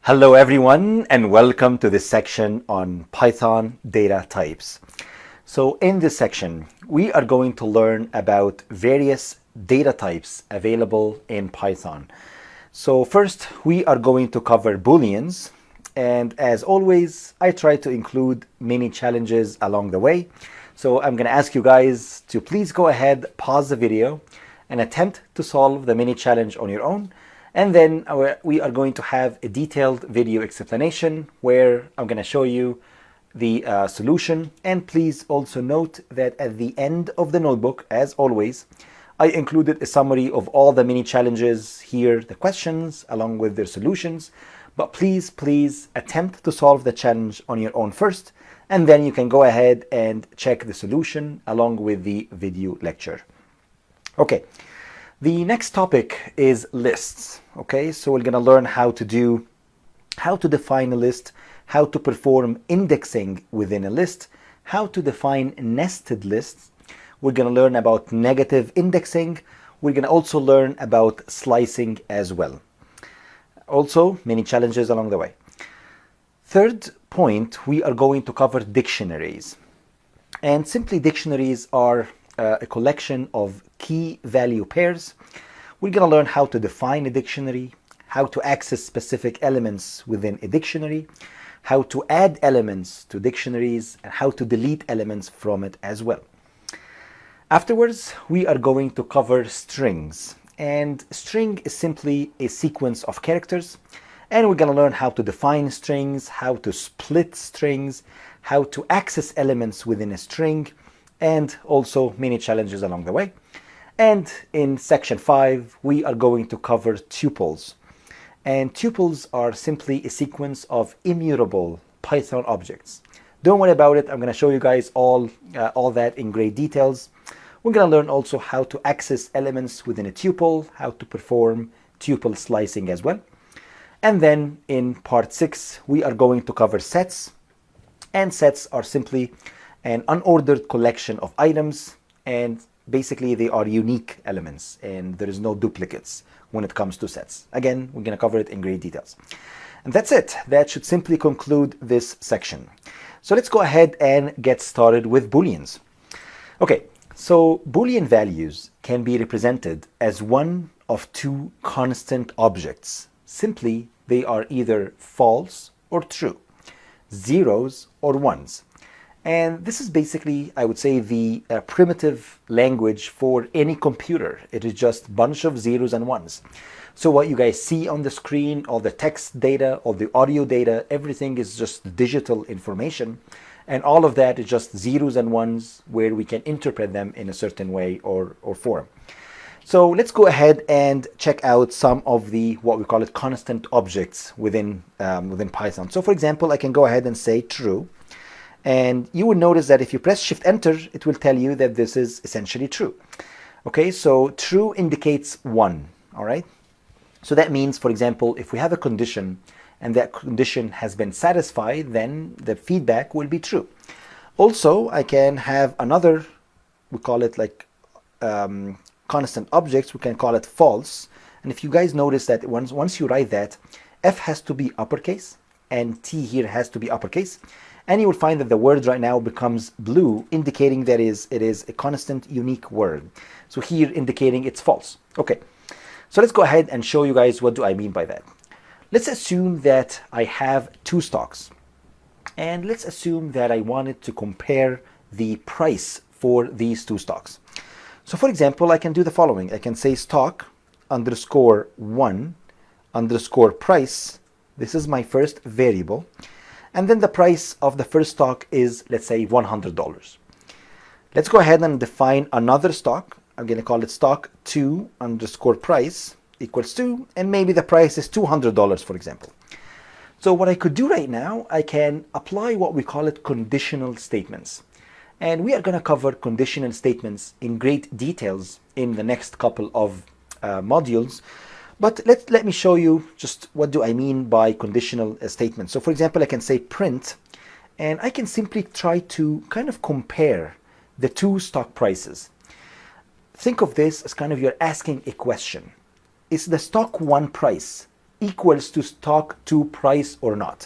Hello everyone and welcome to this section on Python data types. So in this section, we are going to learn about various data types available in Python. So first, we are going to cover Booleans, and as always, I try to include many challenges along the way. So I'm going to ask you guys to please go ahead, pause the video, and attempt to solve the mini challenge on your own. And then we are going to have a detailed video explanation where I'm going to show you the solution. And please also note that at the end of the notebook, as always, I included a summary of all the mini challenges here, the questions along with their solutions. But please attempt to solve the challenge on your own first, and then you can go ahead and check the solution along with the video lecture. Okay. The next topic is lists. Okay, so we're going to learn how to define a list, how to perform indexing within a list, how to define nested lists. We're going to learn about negative indexing. We're going to also learn about slicing as well. Also, many challenges along the way. Third point, we are going to cover dictionaries. And simply dictionaries are a collection of key value pairs. We're going to learn how to define a dictionary, how to access specific elements within a dictionary, how to add elements to dictionaries, and how to delete elements from it as well. Afterwards, we are going to cover strings. And string is simply a sequence of characters. And we're going to learn how to define strings, how to split strings, how to access elements within a string, and also many challenges along the way. And in section 5, we are going to cover tuples. And tuples are simply a sequence of immutable Python objects. Don't worry about it. I'm going to show you guys all that in great details. We're going to learn also how to access elements within a tuple, how to perform tuple slicing as well. And then in part 6, we are going to cover sets. And sets are simply an unordered collection of items, and basically they are unique elements and there is no duplicates when it comes to sets. Again, we're going to cover it in great details. And that's it. That should simply conclude this section. So let's go ahead and get started with Booleans. Okay, so Boolean values can be represented as one of two constant objects. Simply, they are either false or true, zeros or ones. And this is basically, I would say, the primitive language for any computer. It is just a bunch of zeros and ones. So what you guys see on the screen, all the text data, all the audio data, everything is just digital information. And all of that is just zeros and ones where we can interpret them in a certain way or form. So let's go ahead and check out some of the, what we call it, constant objects within Python. So for example, I can go ahead and say true. And you will notice that if you press Shift Enter, it will tell you that this is essentially true. Okay, so true indicates 1, all right? So that means, for example, if we have a condition and that condition has been satisfied, then the feedback will be true. Also, I can have another, we call it like constant objects, we can call it false. And if you guys notice that once you write that, F has to be uppercase and T here has to be uppercase. And you will find that the word right now becomes blue, indicating that it is a constant unique word. So here indicating it's false. Okay, so let's go ahead and show you guys what do I mean by that. Let's assume that I have two stocks. And let's assume that I wanted to compare the price for these two stocks. So for example, I can do the following. I can say stock underscore 1 underscore price. This is my first variable. And then the price of the first stock is, let's say, $100. Let's go ahead and define another stock. I'm going to call it stock 2 underscore price equals 2. And maybe the price is $200, for example. So what I could do right now, I can apply what we call it conditional statements. And we are going to cover conditional statements in great details in the next couple of modules. But let me show you just what do I mean by conditional statements. So for example, I can say print, and I can simply try to kind of compare the two stock prices. Think of this as kind of you're asking a question. Is the stock 1 price equals to stock2 price or not.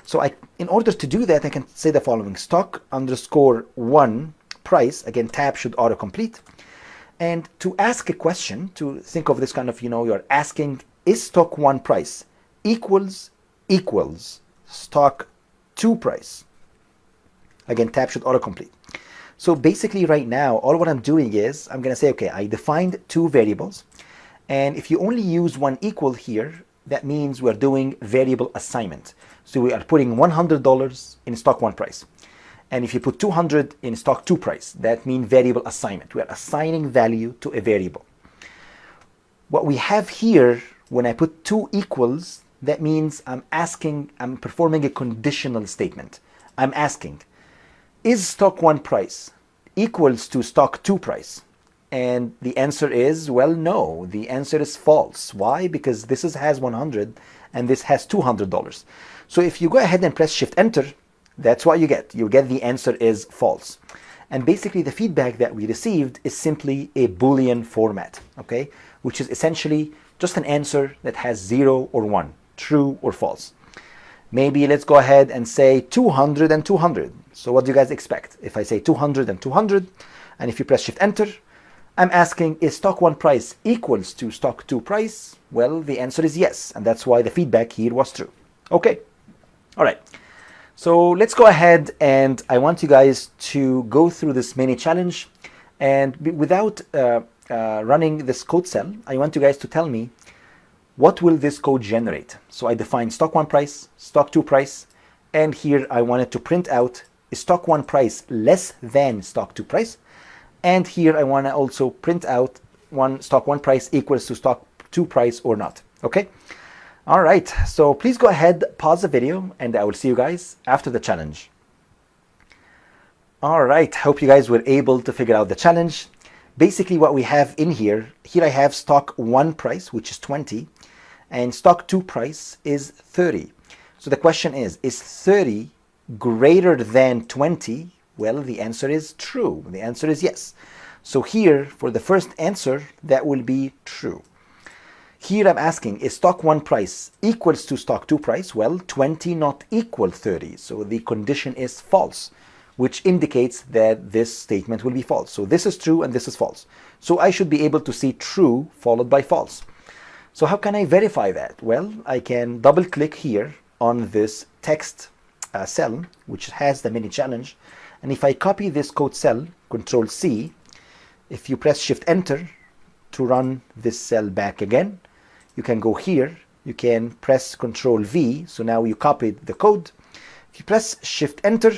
So in order to do that, I can say the following: stock_1 price, again, tab should autocomplete. And to ask a question, to think of this kind of, you're asking, is stock1 price equals stock2 price? Again, tab should autocomplete. So basically right now, all what I'm doing is I'm going to say, okay, I defined two variables. And if you only use one equal here, that means we're doing variable assignment. So we are putting $100 in stock1 price. And if you put 200 in stock2 price, that means variable assignment. We are assigning value to a variable. What we have here, when I put two equals, that means I'm performing a conditional statement. I'm asking, is stock1 price equals to stock2 price? And the answer is, well, no. The answer is false. Why? Because this has 100 and this has $200. So if you go ahead and press Shift Enter, that's what you get. You get the answer is false. And basically the feedback that we received is simply a Boolean format, okay? Which is essentially just an answer that has 0 or 1, true or false. Maybe let's go ahead and say 200 and 200. So what do you guys expect? If I say 200 and 200, and if you press Shift Enter, I'm asking, is stock1 price equals to stock2 price? Well, the answer is yes, and that's why the feedback here was true. Okay, all right. So let's go ahead, and I want you guys to go through this mini challenge. And without running this code cell, I want you guys to tell me, what will this code generate? So I defined stock1 price, stock2 price, and here I wanted to print out, is stock1 price less than stock2 price? And here I want to also print out stock1 price equals to stock2 price or not. Okay? All right. So please go ahead, pause the video, and I will see you guys after the challenge. All right. Hope you guys were able to figure out the challenge. Basically what we have in here I have stock1 price, which is 20, and stock2 price is 30. So the question is 30 greater than 20? Well, the answer is true. The answer is yes. So here, for the first answer, that will be true. Here I'm asking, is stock1 price equals to stock2 price? Well, 20 not equal 30. So the condition is false, which indicates that this statement will be false. So this is true and this is false. So I should be able to see true followed by false. So how can I verify that? Well, I can double click here on this text cell, which has the mini challenge. And if I copy this code cell, Control C, if you press Shift Enter to run this cell back again, you can go here, you can press Control V, so now you copied the code. If you press Shift Enter,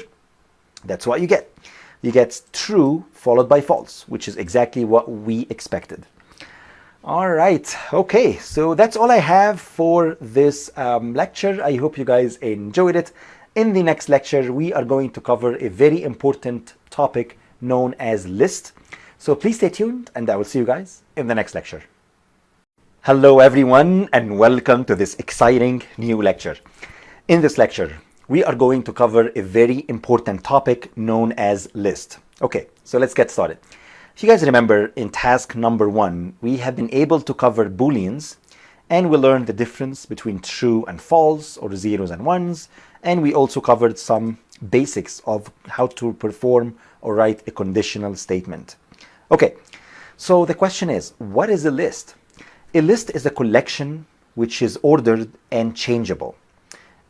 that's what you get. You get true followed by false, which is exactly what we expected. All right, okay, so that's all I have for this lecture. I hope you guys enjoyed it. In the next lecture, we are going to cover a very important topic known as list. So please stay tuned, and I will see you guys in the next lecture. Hello everyone, and welcome to this exciting new lecture. In this lecture, we are going to cover a very important topic known as list. Okay, so let's get started. If you guys remember, in task number 1, we have been able to cover Booleans, and we learned the difference between true and false, or zeros and ones, and we also covered some basics of how to perform or write a conditional statement. Okay, so the question is, what is a list? A list is a collection which is ordered and changeable.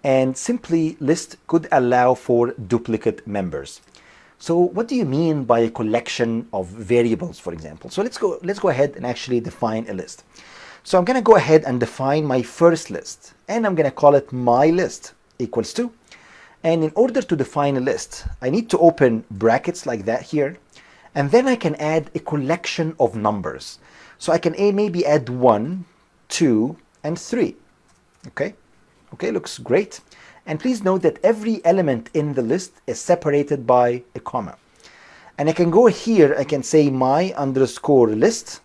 And simply, list could allow for duplicate members. So what do you mean by a collection of variables, for example? So let's go ahead and actually define a list. So I'm going to go ahead and define my first list, and I'm going to call it my list equals to. And in order to define a list, I need to open brackets like that here, and then I can add a collection of numbers. So I can maybe add 1, 2, and 3. Okay, looks great. And please note that every element in the list is separated by a comma. And I can go here, I can say my underscore list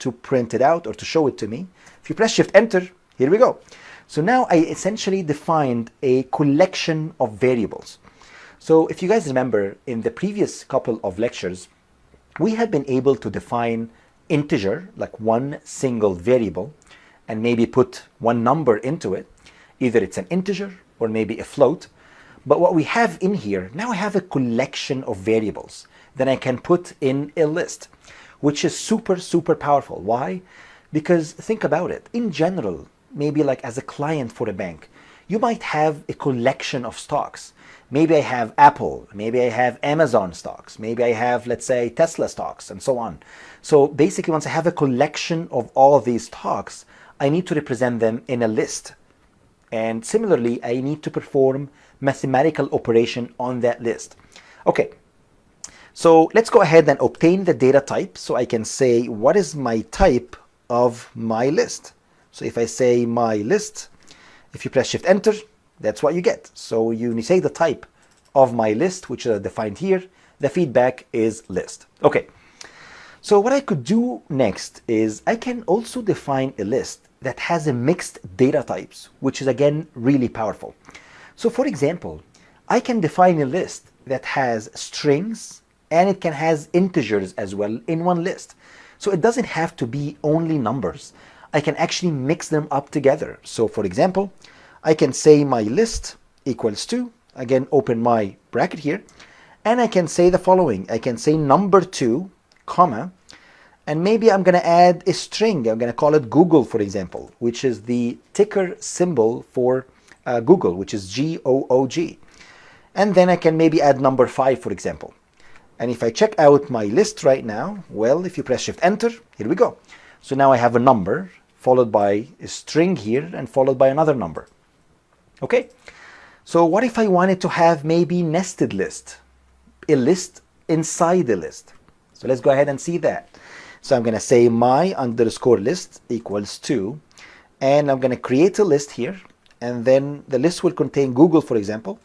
to print it out or to show it to me. If you press Shift Enter, here we go. So now I essentially defined a collection of variables. So if you guys remember, in the previous couple of lectures, we had been able to define integer, like one single variable, and maybe put one number into it. Either it's an integer or maybe a float. But what we have in here, now I have a collection of variables that I can put in a list, which is super, super powerful. Why? Because think about it. In general, maybe like as a client for a bank, you might have a collection of stocks. Maybe I have Apple, maybe I have Amazon stocks, maybe I have, let's say, Tesla stocks, and so on. So basically, once I have a collection of all of these stocks, I need to represent them in a list. And similarly, I need to perform mathematical operation on that list. Okay, so let's go ahead and obtain the data type. So I can say, what is my type of my list? So if I say my list, if you press Shift Enter, that's what you get. So you say the type of my list, which is defined here. The feedback is list. Okay. So what I could do next is I can also define a list that has a mixed data types, which is again really powerful. So for example, I can define a list that has strings and it can has integers as well in one list. So it doesn't have to be only numbers. I can actually mix them up together. So for example, I can say my list equals to, again, open my bracket here, and I can say the following. I can say number 2, comma, and maybe I'm going to add a string. I'm going to call it Google, for example, which is the ticker symbol for Google, which is GOOG. And then I can maybe add number 5, for example. And if I check out my list right now, well, if you press Shift Enter, here we go. So now I have a number followed by a string here and followed by another number. Okay, so what if I wanted to have maybe nested list, a list inside a list? So let's go ahead and see that. So I'm going to say my underscore list equals to, and I'm going to create a list here, and then the list will contain Google, for example,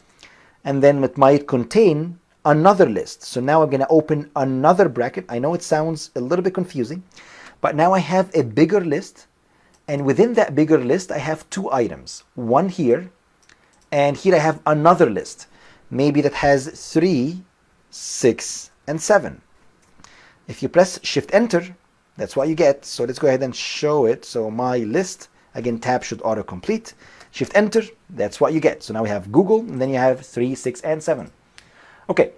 and then it might contain another list. So now I'm going to open another bracket. I know it sounds a little bit confusing, but now I have a bigger list, and within that bigger list, I have 2 items, one here, and here I have another list, maybe that has 3, 6, and 7. If you press Shift Enter, that's what you get. So let's go ahead and show it. So my list, again, tab should autocomplete. Shift Enter, that's what you get. So now we have Google, and then you have 3, 6, and 7. Okay.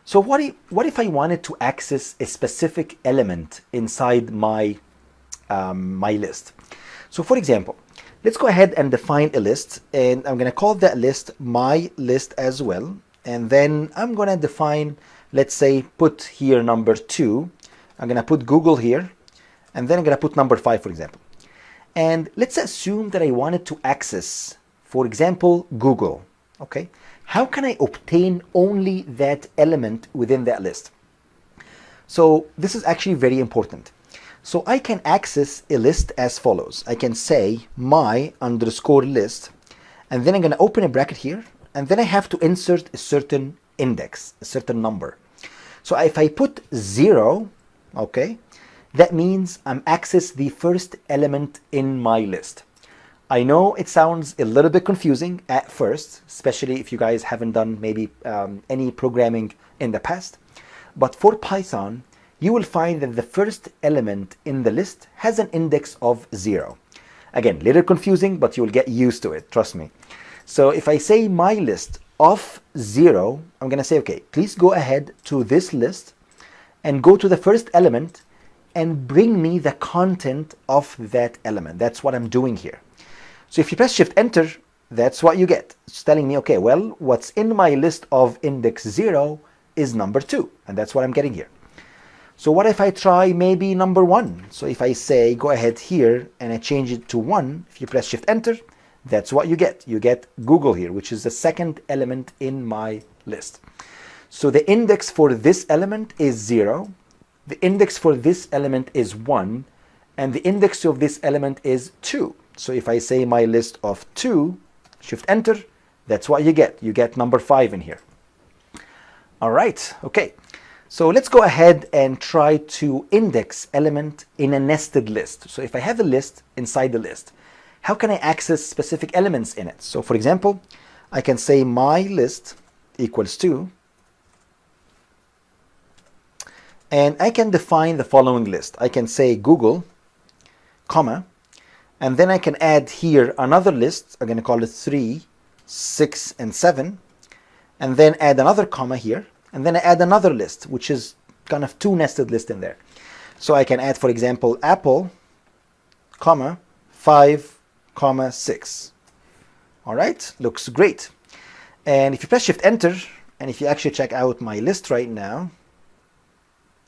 So what if I wanted to access a specific element inside my my list? So for example, let's go ahead and define a list, and I'm going to call that list my list as well. And then I'm going to define, let's say, put here number 2. I'm going to put Google here, and then I'm going to put number 5, for example. And let's assume that I wanted to access, for example, Google. Okay, how can I obtain only that element within that list? So this is actually very important. So I can access a list as follows. I can say my underscore list, and then I'm going to open a bracket here, and then I have to insert a certain index, a certain number. So if I put 0, okay, that means I'm access the first element in my list. I know it sounds a little bit confusing at first, especially if you guys haven't done maybe any programming in the past. But for Python, you will find that the first element in the list has an index of 0. Again, little confusing, but you'll get used to it, trust me. So if I say my list of 0, I'm going to say, okay, please go ahead to this list and go to the first element and bring me the content of that element. That's what I'm doing here. So if you press Shift Enter, that's what you get. It's telling me, okay, well, what's in my list of index 0 is number 2, and that's what I'm getting here. So what if I try maybe number 1? So if I say go ahead here and I change it to 1, if you press Shift Enter, that's what you get. You get Google here, which is the second element in my list. So the index for this element is 0, the index for this element is 1, and the index of this element is 2. So if I say my list of 2, Shift Enter, that's what you get. You get number 5 in here. All right, okay. So let's go ahead and try to index element in a nested list. So if I have a list inside the list, how can I access specific elements in it? So for example, I can say my list equals to, and I can define the following list. I can say Google, comma, And then I can add here another list. I'm going to call it 3, 6, and 7. And then add another comma here. And then I add another list, which is kind of two nested lists in there. So I can add, for example, apple, comma, 5, comma, 6. All right, looks great. And if you press Shift Enter, and if you actually check out my list right now,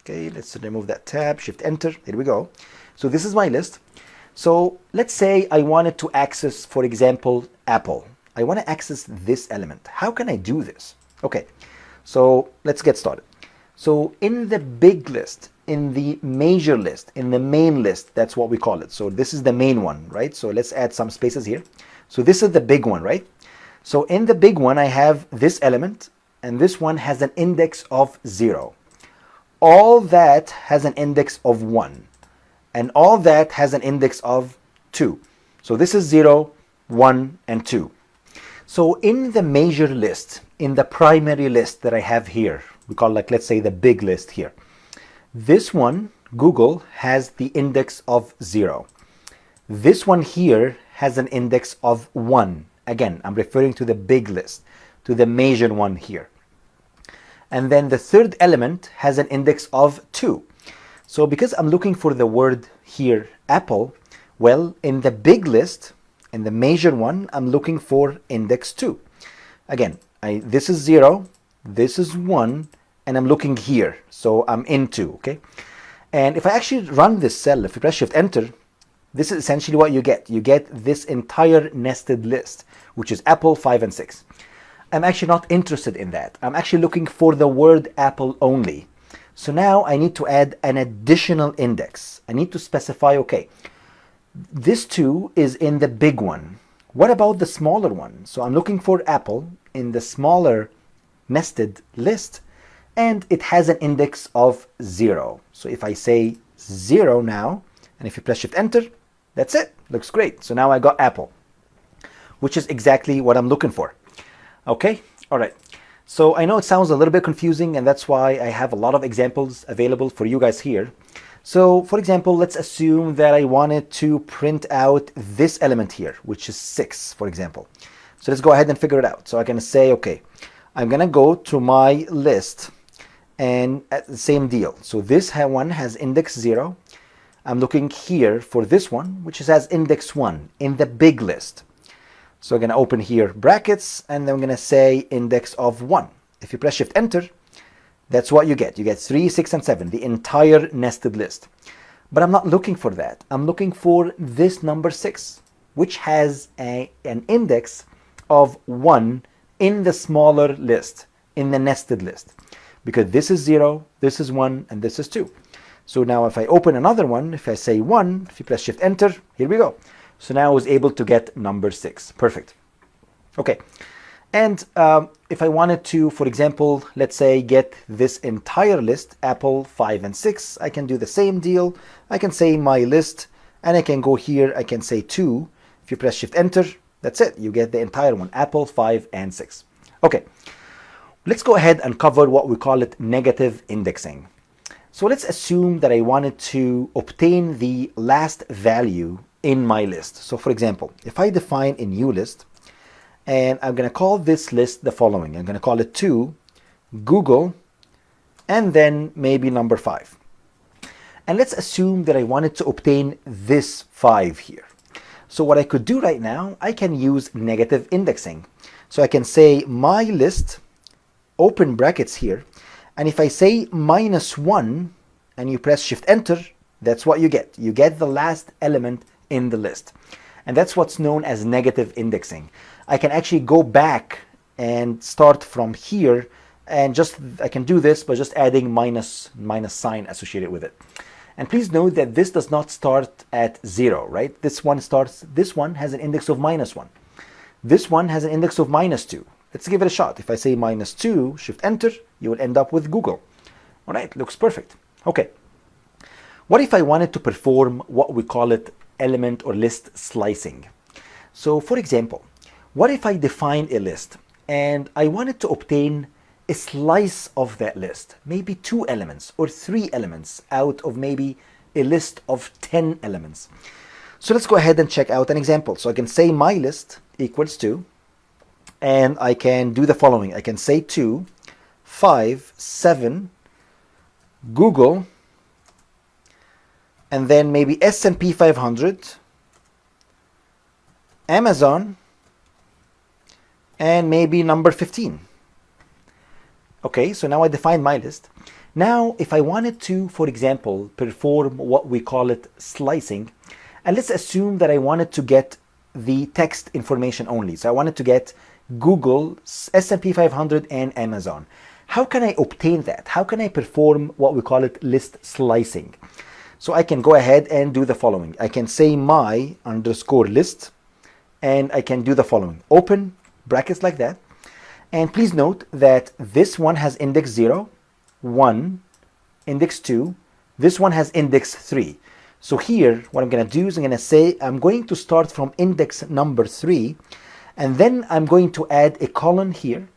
okay, let's remove that tab, Shift Enter, here we go. So this is my list. So let's say I wanted to access, for example, apple. I want to access this element. How can I do this? Okay, so let's get started. So in the big list, in the major list, in the main list, that's what we call it. So this is the main one, right? So let's add some spaces here. So this is the big one, right? So in the big one, I have this element, and this one has an index of 0. All that has an index of 1. And all that has an index of 2. So this is 0, 1, and 2. So in the major list, in the primary list that I have here, we call, like, let's say the big list here. This one, Google, has the index of 0. This one here has an index of 1. Again, I'm referring to the big list, to the major one here. And then the third element has an index of 2. So because I'm looking for the word here, apple, well, in the big list, in the major one, I'm looking for index 2. Again, this is 0, this is 1, and I'm looking here. So I'm in 2, okay? And if I actually run this cell, if you press Shift Enter, this is essentially what you get. You get this entire nested list, which is apple, 5, and 6. I'm actually not interested in that. I'm actually looking for the word apple only. So now I need to add an additional index. I need to specify, okay, this 2 is in the big one. What about the smaller one? So I'm looking for apple in the smaller nested list, and it has an index of 0. So if I say 0 now, and if you press Shift Enter, that's it. Looks great. So now I got apple, which is exactly what I'm looking for. Okay, all right. So I know it sounds a little bit confusing, and that's why I have a lot of examples available for you guys here. So for example, let's assume that I wanted to print out this element here, which is 6, for example. So let's go ahead and figure it out. So I can say, okay, I'm gonna go to my list and at the same deal. So this one has index 0. I'm looking here for this one, which has index 1 in the big list. So I'm going to open here brackets, and then I'm going to say index of 1. If you press Shift Enter, that's what you get. You get 3, 6, and 7, the entire nested list. But I'm not looking for that. I'm looking for this number 6, which has an index of 1 in the smaller list, in the nested list. Because this is 0, this is 1, and this is 2. So now if I open another one, if I say 1, if you press Shift Enter, here we go. So now I was able to get number 6. Perfect. Okay. And if I wanted to, for example, let's say get this entire list, apple, 5, and 6, I can do the same deal. I can say my list, and I can go here, I can say 2. If you press Shift Enter, that's it. You get the entire one, apple, 5, and 6. Okay. Let's go ahead and cover what we call it negative indexing. So let's assume that I wanted to obtain the last value in my list. So for example, if I define a new list, and I'm going to call this list the following. I'm going to call it 2, Google, and then maybe number 5. And let's assume that I wanted to obtain this 5 here. So what I could do right now, I can use negative indexing. So I can say my list, open brackets here, and if I say -1 and you press Shift Enter, that's what you get. You get the last element in the list. And that's what's known as negative indexing. I can actually go back and start from here, and I can do this by just adding minus sign associated with it. And please note that this does not start at 0, right? This one has an index of -1. This one has an index of -2. Let's give it a shot. If I say -2, Shift Enter, you will end up with Google. All right, looks perfect. Okay. What if I wanted to perform what we call it element or list slicing? So for example, what if I define a list and I wanted to obtain a slice of that list, maybe 2 elements or 3 elements out of maybe a list of 10 elements. So let's go ahead and check out an example. So I can say my list equals to, and I can do the following. I can say 2, 5, 7, Google, and then maybe S&P 500, Amazon, and maybe number 15. Okay, so now I define my list. Now, if I wanted to, for example, perform what we call it slicing, and let's assume that I wanted to get the text information only. So I wanted to get Google, S&P 500, and Amazon. How can I obtain that? How can I perform what we call it list slicing? So I can go ahead and do the following. I can say my underscore list, and I can do the following. Open brackets like that. And please note that this one has index 0, 1, index 2. This one has index 3. So here, what I'm going to do is I'm going to say I'm going to start from index number 3, and then I'm going to add a colon here,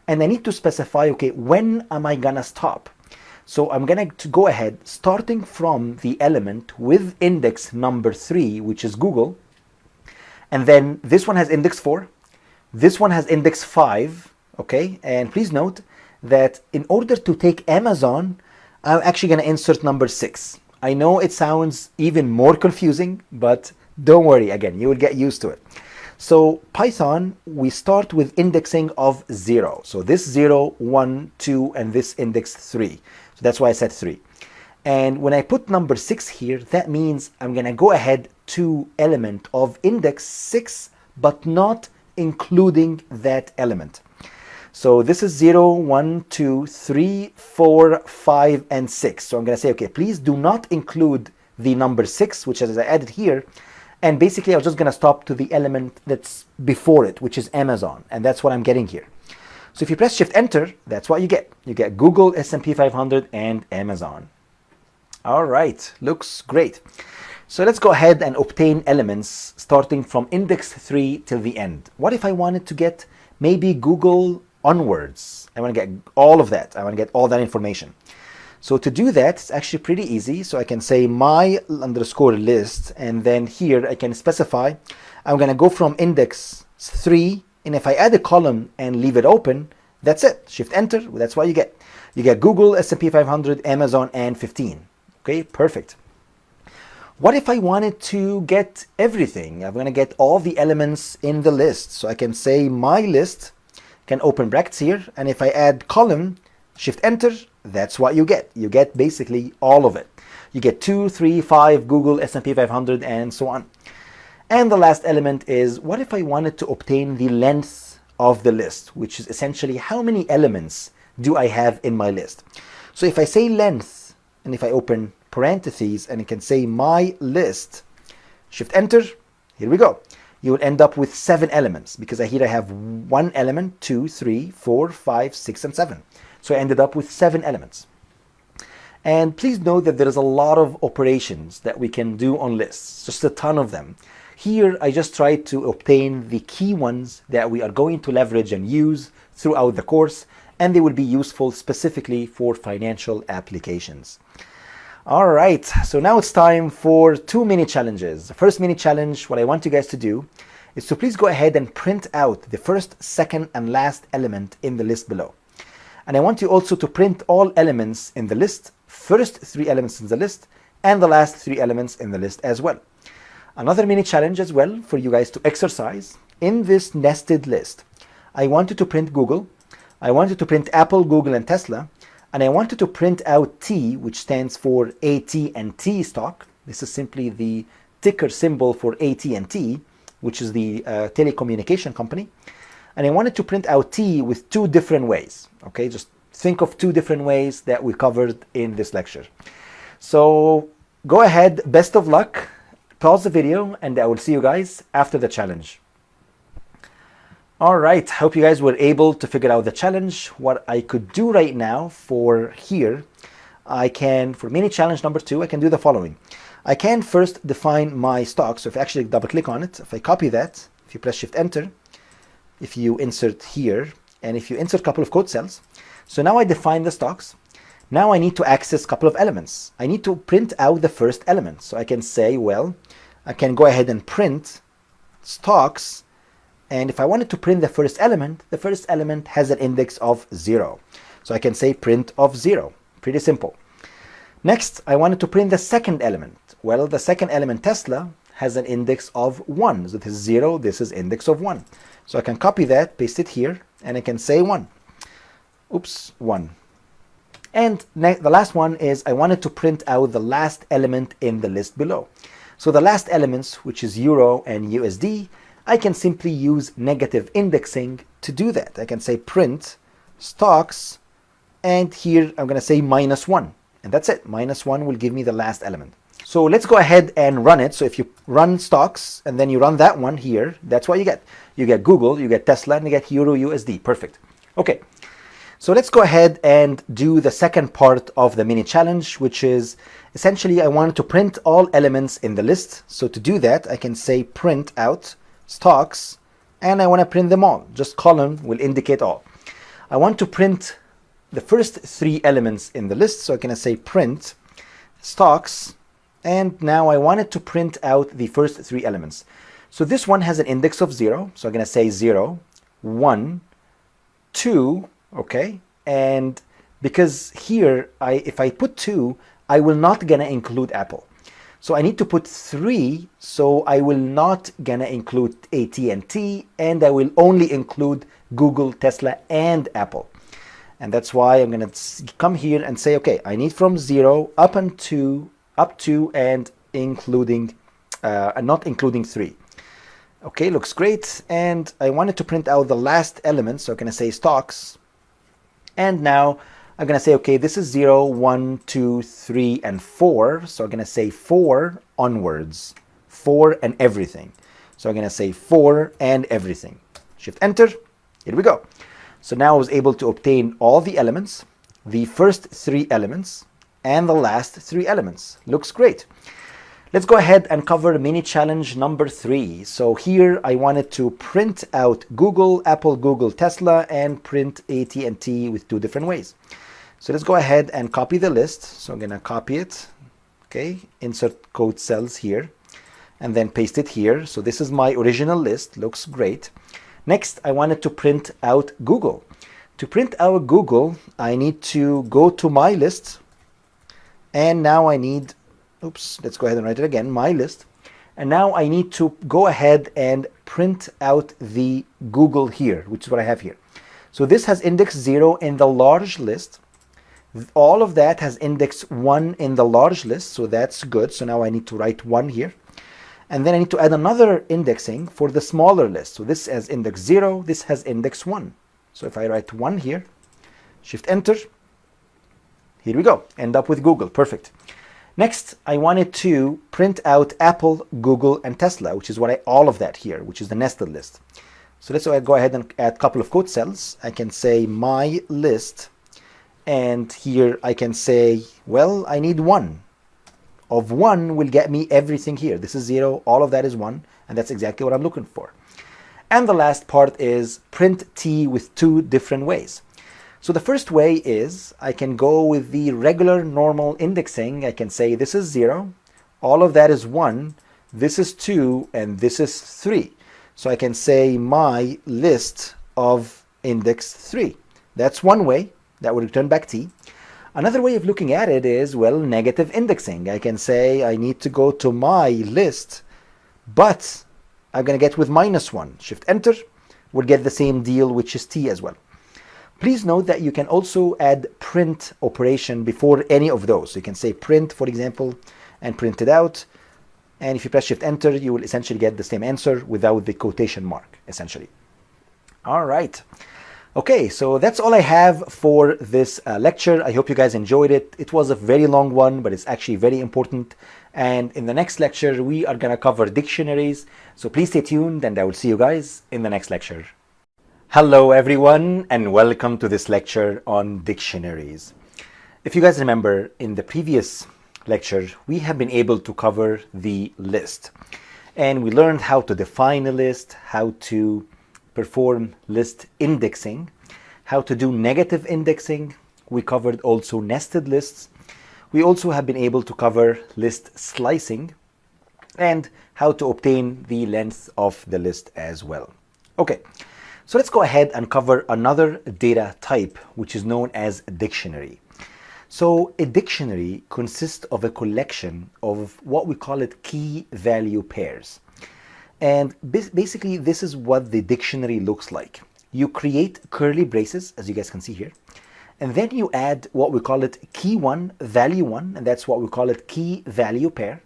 and I need to specify, okay, when am I going to stop? So I'm going to go ahead, starting from the element with index number 3, which is Google, and then this one has index 4, this one has index 5, okay? And please note that in order to take Amazon, I'm actually going to insert number 6. I know it sounds even more confusing, but don't worry, again, you will get used to it. So Python, we start with indexing of 0. So this 0, 1, 2, and this index 3. So that's why I said 3. And when I put number 6 here, that means I'm going to go ahead to element of index 6, but not including that element. So this is 0, 1, 2, 3, 4, 5, and 6. So I'm going to say, okay, please do not include the number 6, which is I added here. And basically, I was just going to stop to the element that's before it, which is Amazon. And that's what I'm getting here. So if you press Shift Enter, that's what you get. You get Google, S&P 500, and Amazon. All right, looks great. So let's go ahead and obtain elements starting from index 3 till the end. What if I wanted to get maybe Google onwards? I want to get all of that. I want to get all that information. So to do that, it's actually pretty easy. So I can say my underscore list, and then here I can specify I'm going to go from index 3, and if I add a column and leave it open, that's it. Shift Enter, that's what you get. You get Google, S&P 500, Amazon, and 15. Okay, perfect. What if I wanted to get everything? I'm going to get all the elements in the list. So I can say my list, can open brackets here, and if I add column, Shift Enter, that's what you get. You get basically all of it. You get 2, 3, 5, Google, S&P 500, and so on. And the last element is, what if I wanted to obtain the length of the list, which is essentially how many elements do I have in my list. So if I say length, and if I open parentheses, and I can say my list, Shift Enter, here we go. You will end up with 7 elements, because here I have 1 element, 2, 3, 4, 5, 6, and 7. So I ended up with 7 elements. And please note that there is a lot of operations that we can do on lists, just a ton of them. Here, I just tried to obtain the key ones that we are going to leverage and use throughout the course, and they will be useful specifically for financial applications. All right, so now it's time for 2 mini challenges. The first mini challenge, what I want you guys to do is to please go ahead and print out the first, second, and last element in the list below. And I want you also to print all elements in the list, first 3 elements in the list, and the last 3 elements in the list as well. Another mini challenge as well for you guys to exercise. In this nested list, I want you to print Google, I want you to print Apple, Google, and Tesla, and I want you to print out T, which stands for AT&T stock. This is simply the ticker symbol for AT&T, which is the telecommunication company. And I wanted to print out T with 2 different ways. Okay, just think of 2 different ways that we covered in this lecture. So go ahead, best of luck. Pause the video, and I will see you guys after the challenge. All right, hope you guys were able to figure out the challenge. What I could do right now for here, I can, for mini challenge number 2, I can do the following. I can first define my stock. So if I actually double click on it, if I copy that, if you press Shift Enter, if you insert here, and if you insert a couple of code cells. So now I define the stocks. Now I need to access a couple of elements. I need to print out the first element. So I can say, well, I can go ahead and print stocks. And if I wanted to print the first element has an index of 0. So I can say print of 0. Pretty simple. Next, I wanted to print the second element. Well, the second element, Tesla, has an index of 1. So this is 0, this is index of 1. So I can copy that, paste it here, and I can say 1. Oops, 1. And the last one is I wanted to print out the last element in the list below. So the last elements, which is Euro and USD, I can simply use negative indexing to do that. I can say print stocks, and here I'm going to say -1. And that's it. -1 will give me the last element. So let's go ahead and run it. So if you run stocks and then you run that one here, that's what you get. You get Google, you get Tesla, and you get Euro USD. Perfect. Okay. So let's go ahead and do the second part of the mini challenge, which is essentially I wanted to print all elements in the list. So to do that, I can say print out stocks, and I want to print them all. Just column will indicate all. I want to print the first 3 elements in the list, so I can say print stocks, and now I wanted to print out the first 3 elements. So this one has an index of 0, so I'm going to say 0, 1, 2, okay, and because here if I put 2, I will not gonna include Apple. So I need to put 3, so I will not gonna include AT&T, and I will only include Google, Tesla, and Apple. And that's why I'm gonna come here and say, okay, I need from 0 up to and including, not including 3. Okay, looks great. And I wanted to print out the last element, so I'm gonna say stocks. And now I'm going to say, okay, this is 0, 1, 2, 3, and 4. So I'm going to say 4 onwards, 4 and everything. So I'm going to say 4 and everything. Shift Enter. Here we go. So now I was able to obtain all the elements, the first 3 elements, and the last 3 elements. Looks great. Let's go ahead and cover mini challenge number 3. So here I wanted to print out Google, Apple, Google, Tesla, and print AT&T with 2 different ways. So let's go ahead and copy the list. So I'm going to copy it. Okay, insert code cells here, and then paste it here. So this is my original list. Looks great. Next, I wanted to print out Google. To print out Google, I need to go to my list, and now I need let's go ahead and write it again, my list. And now I need to go ahead and print out the Google here, which is what I have here. So this has index 0 in the large list. All of that has index 1 in the large list, so that's good. So now I need to write 1 here. And then I need to add another indexing for the smaller list. So this has index 0, this has index 1. So if I write 1 here, Shift Enter, here we go, end up with Google, perfect. Next, I wanted to print out Apple, Google, and Tesla, which is what all of that here, which is the nested list. So let's go ahead and add a couple of code cells. I can say my list, and here I can say, well, I need 1. Of 1 will get me everything here. This is 0, all of that is 1, and that's exactly what I'm looking for. And the last part is print T with 2 different ways. So the first way is I can go with the regular normal indexing. I can say this is 0, all of that is 1, this is 2, and this is 3. So I can say my list of index 3. That's one way. That would return back T. Another way of looking at it is, well, negative indexing. I can say I need to go to my list, but I'm going to get with -1. Shift Enter would get the same deal, which is T as well. Please note that you can also add print operation before any of those. So you can say print, for example, and print it out. And if you press Shift Enter, you will essentially get the same answer without the quotation mark, essentially. All right. Okay, so that's all I have for this lecture. I hope you guys enjoyed it. It was a very long one, but it's actually very important. And in the next lecture, we are going to cover dictionaries. So please stay tuned, and I will see you guys in the next lecture. Hello everyone, and welcome to this lecture on dictionaries. If you guys remember, in the previous lecture, we have been able to cover the list. And we learned how to define a list, how to perform list indexing, how to do negative indexing. We covered also nested lists. We also have been able to cover list slicing. and how to obtain the length of the list as well. Okay, so let's go ahead and cover another data type, which is known as a dictionary. So a dictionary consists of a collection of what we call it key value pairs. And basically this is what the dictionary looks like. You create curly braces, as you guys can see here, and then you add what we call it key one, value one, and that's what we call it key value pair.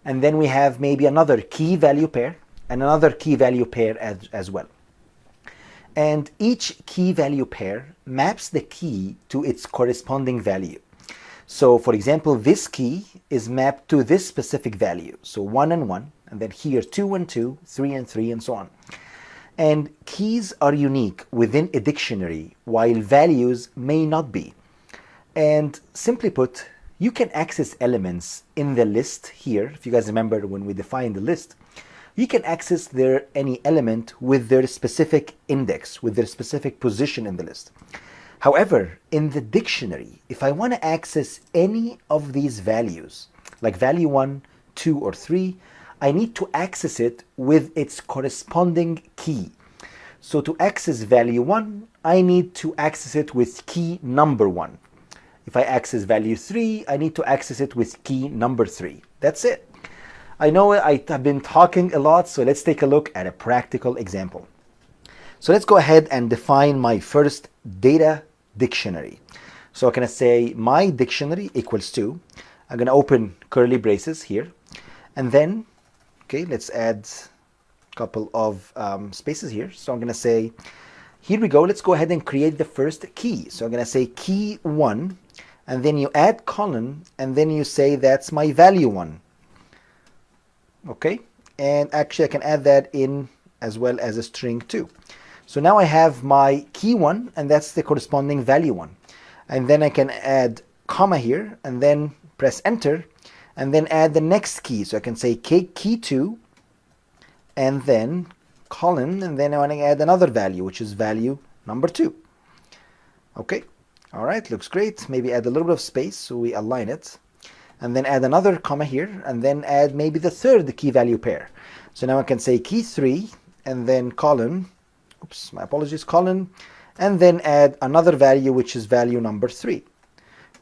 And then we have maybe another key value pair and another key value pair as well. And each key value pair maps the key to its corresponding value. So for example, this key is mapped to this specific value. So 1 and 1, and then here 2 and 2, 3 and 3, and so on. And keys are unique within a dictionary, while values may not be. And simply put, you can access elements in the list here. If you guys remember when we defined the list, you can access any element with their specific index, with their specific position in the list. However, in the dictionary, if I want to access any of these values, like value 1, 2, or 3, I need to access it with its corresponding key. So to access value 1, I need to access it with key number 1. If I access value 3, I need to access it with key number 3. That's it. I know I have been talking a lot, so let's take a look at a practical example. So let's go ahead and define my first data dictionary. So I'm going to say my dictionary equals to, I'm going to open curly braces here, and then, okay, let's add a couple of spaces here. So I'm going to say, here we go, let's go ahead and create the first key. So I'm going to say key 1, and then you add colon, and then you say that's my value 1. Okay, and actually I can add that in as well as a string 2. So now I have my key 1, and that's the corresponding value 1. And then I can add comma here, and then press enter, and then add the next key. So I can say key 2, and then colon, and then I want to add another value, which is value number 2. Okay, all right, looks great. Maybe add a little bit of space so we align it. And then add another comma here, and then add maybe the third key value pair. So now I can say key 3, and then colon, oops, my apologies, colon, and then add another value, which is value number 3.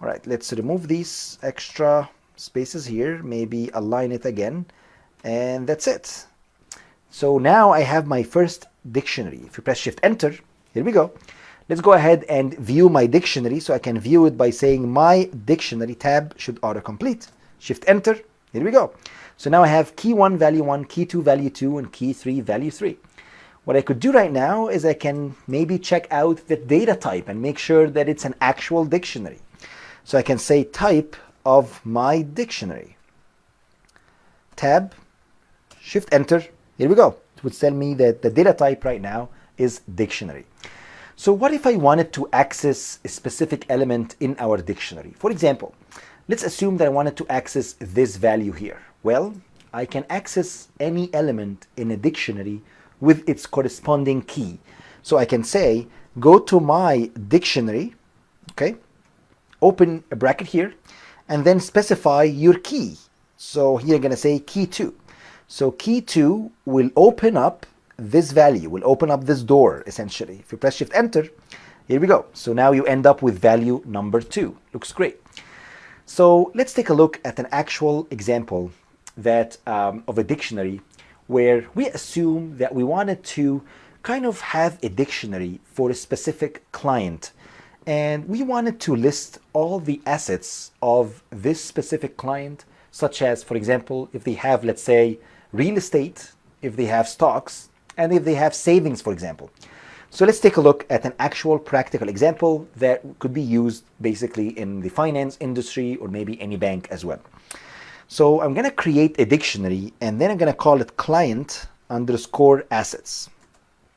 All right, let's remove these extra spaces here, maybe align it again, and that's it. So now I have my first dictionary. If you press Shift Enter, here we go. Let's go ahead and view my dictionary. So I can view it by saying my dictionary tab should autocomplete. Shift Enter, here we go. So now I have key 1, value 1, key 2, value 2, and key 3, value 3. What I could do right now is I can maybe check out the data type and make sure that it's an actual dictionary. So I can say type of my dictionary. Tab, Shift Enter, here we go. It would tell me that the data type right now is dictionary. So what if I wanted to access a specific element in our dictionary? For example, let's assume that I wanted to access this value here. Well, I can access any element in a dictionary with its corresponding key. So I can say, go to my dictionary, okay, open a bracket here, and then specify your key. So here I'm going to say key 2. So key 2 will open up this value, will open up this door, essentially. If you press Shift Enter, here we go. So now you end up with value number 2. Looks great. So let's take a look at an actual example that of a dictionary where we assume that we wanted to kind of have a dictionary for a specific client. And we wanted to list all the assets of this specific client, such as, for example, if they have, let's say, real estate, if they have stocks, and if they have savings, for example. So let's take a look at an actual practical example that could be used basically in the finance industry or maybe any bank as well. So I'm going to create a dictionary, and then I'm going to call it client underscore assets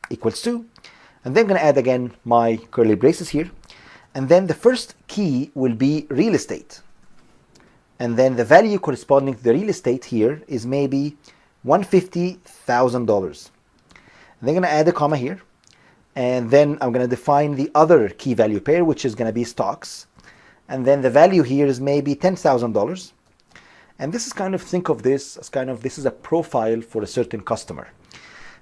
equals to, and then I'm going to add again my curly braces here. And then the first key will be real estate. And then the value corresponding to the real estate here is maybe $150,000. And then I'm going to add a comma here. And then I'm going to define the other key value pair, which is going to be stocks. And then the value here is maybe $10,000. And this is kind of, think of this as kind of, this is a profile for a certain customer.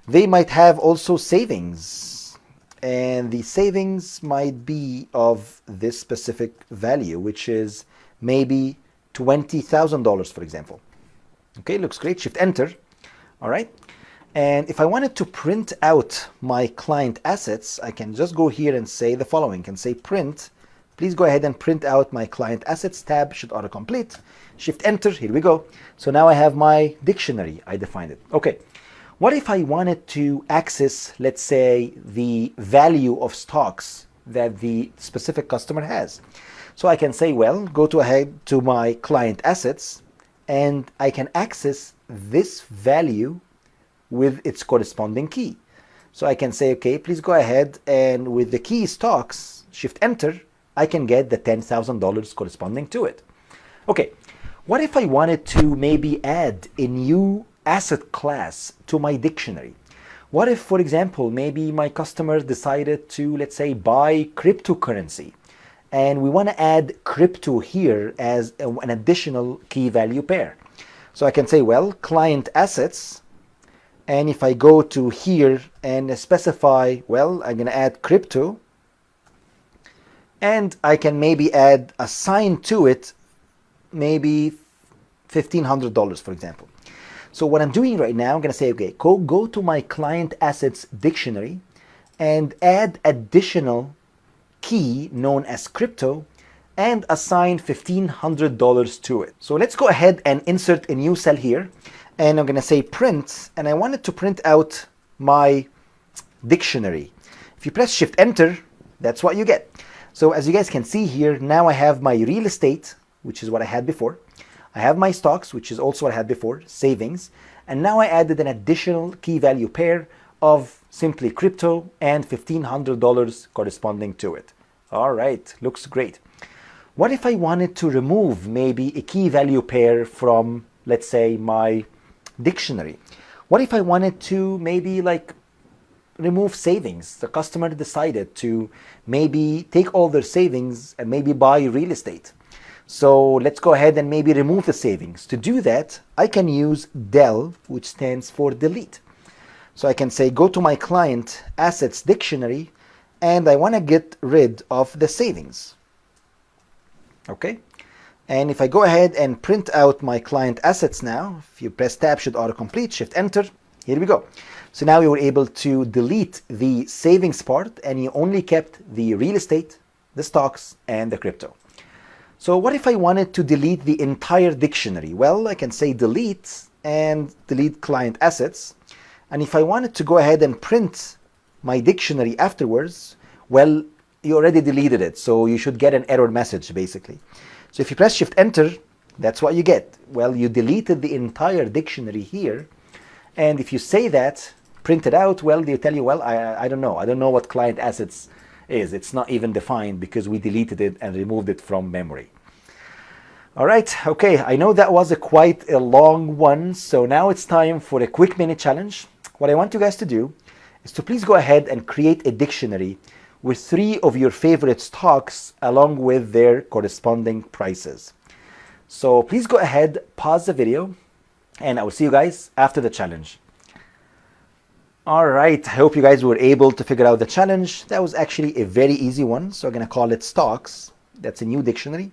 They might have also savings, and the savings might be of this specific value, which is maybe $20,000, for example. Okay, looks great. Shift enter. All right. And if I wanted to print out my client assets, I can just go here and say the following. I can say print. Please go ahead and print out my client assets. Tab should autocomplete. Shift enter. Here we go. So now I have my dictionary. I defined it. Okay. What if I wanted to access, let's say, the value of stocks that the specific customer has? So I can say, well, go ahead to my client assets, and I can access this value with its corresponding key. So I can say, okay, please go ahead, and with the key stocks, shift enter, I can get the $10,000 corresponding to it. Okay, what if I wanted to maybe add a new asset class to my dictionary? What if, for example, maybe my customer decided to, let's say, buy cryptocurrency, and we want to add crypto here as an additional key value pair? So I can say, well, client assets, and if I go to here and specify, well, I'm going to add crypto, and I can maybe add a sign to it, maybe $1,500, for example. So what I'm doing right now, I'm going to say, okay, go to my client assets dictionary and add additional key known as crypto and assign $1,500 to it. So let's go ahead and insert a new cell here, and I'm going to say print, and I wanted to print out my dictionary. If you press shift enter, that's what you get. So as you guys can see here, now I have my real estate, which is what I had before. I have my stocks, which is also what I had before, savings, and now I added an additional key value pair of simply crypto and $1,500 corresponding to it. All right, looks great. What if I wanted to remove maybe a key value pair from, let's say, my dictionary? What if I wanted to maybe like remove savings? The customer decided to maybe take all their savings and maybe buy real estate. So let's go ahead and maybe remove the savings. To do that, I can use del, which stands for delete. So I can say, go to my client assets dictionary, and I want to get rid of the savings. Okay. And if I go ahead and print out my client assets now, if you press tab, should autocomplete, shift enter, here we go. So now we were able to delete the savings part, and you only kept the real estate, the stocks, and the crypto. So what if I wanted to delete the entire dictionary? Well, I can say delete and delete client assets. And if I wanted to go ahead and print my dictionary afterwards, well, you already deleted it. So you should get an error message basically. So if you press shift enter, that's what you get. Well, you deleted the entire dictionary here. And if you say that, print it out, well, they tell you, well, I don't know. I don't know what client assets is. It's not even defined because we deleted it and removed it from memory. All right, okay, I know that was quite a long one, so now it's time for a quick mini challenge. What I want you guys to do is to please go ahead and create a dictionary with 3 of your favorite stocks along with their corresponding prices. So please go ahead, pause the video, and I will see you guys after the challenge. All right, I hope you guys were able to figure out the challenge. That was actually a very easy one, so I'm going to call it stocks. That's a new dictionary.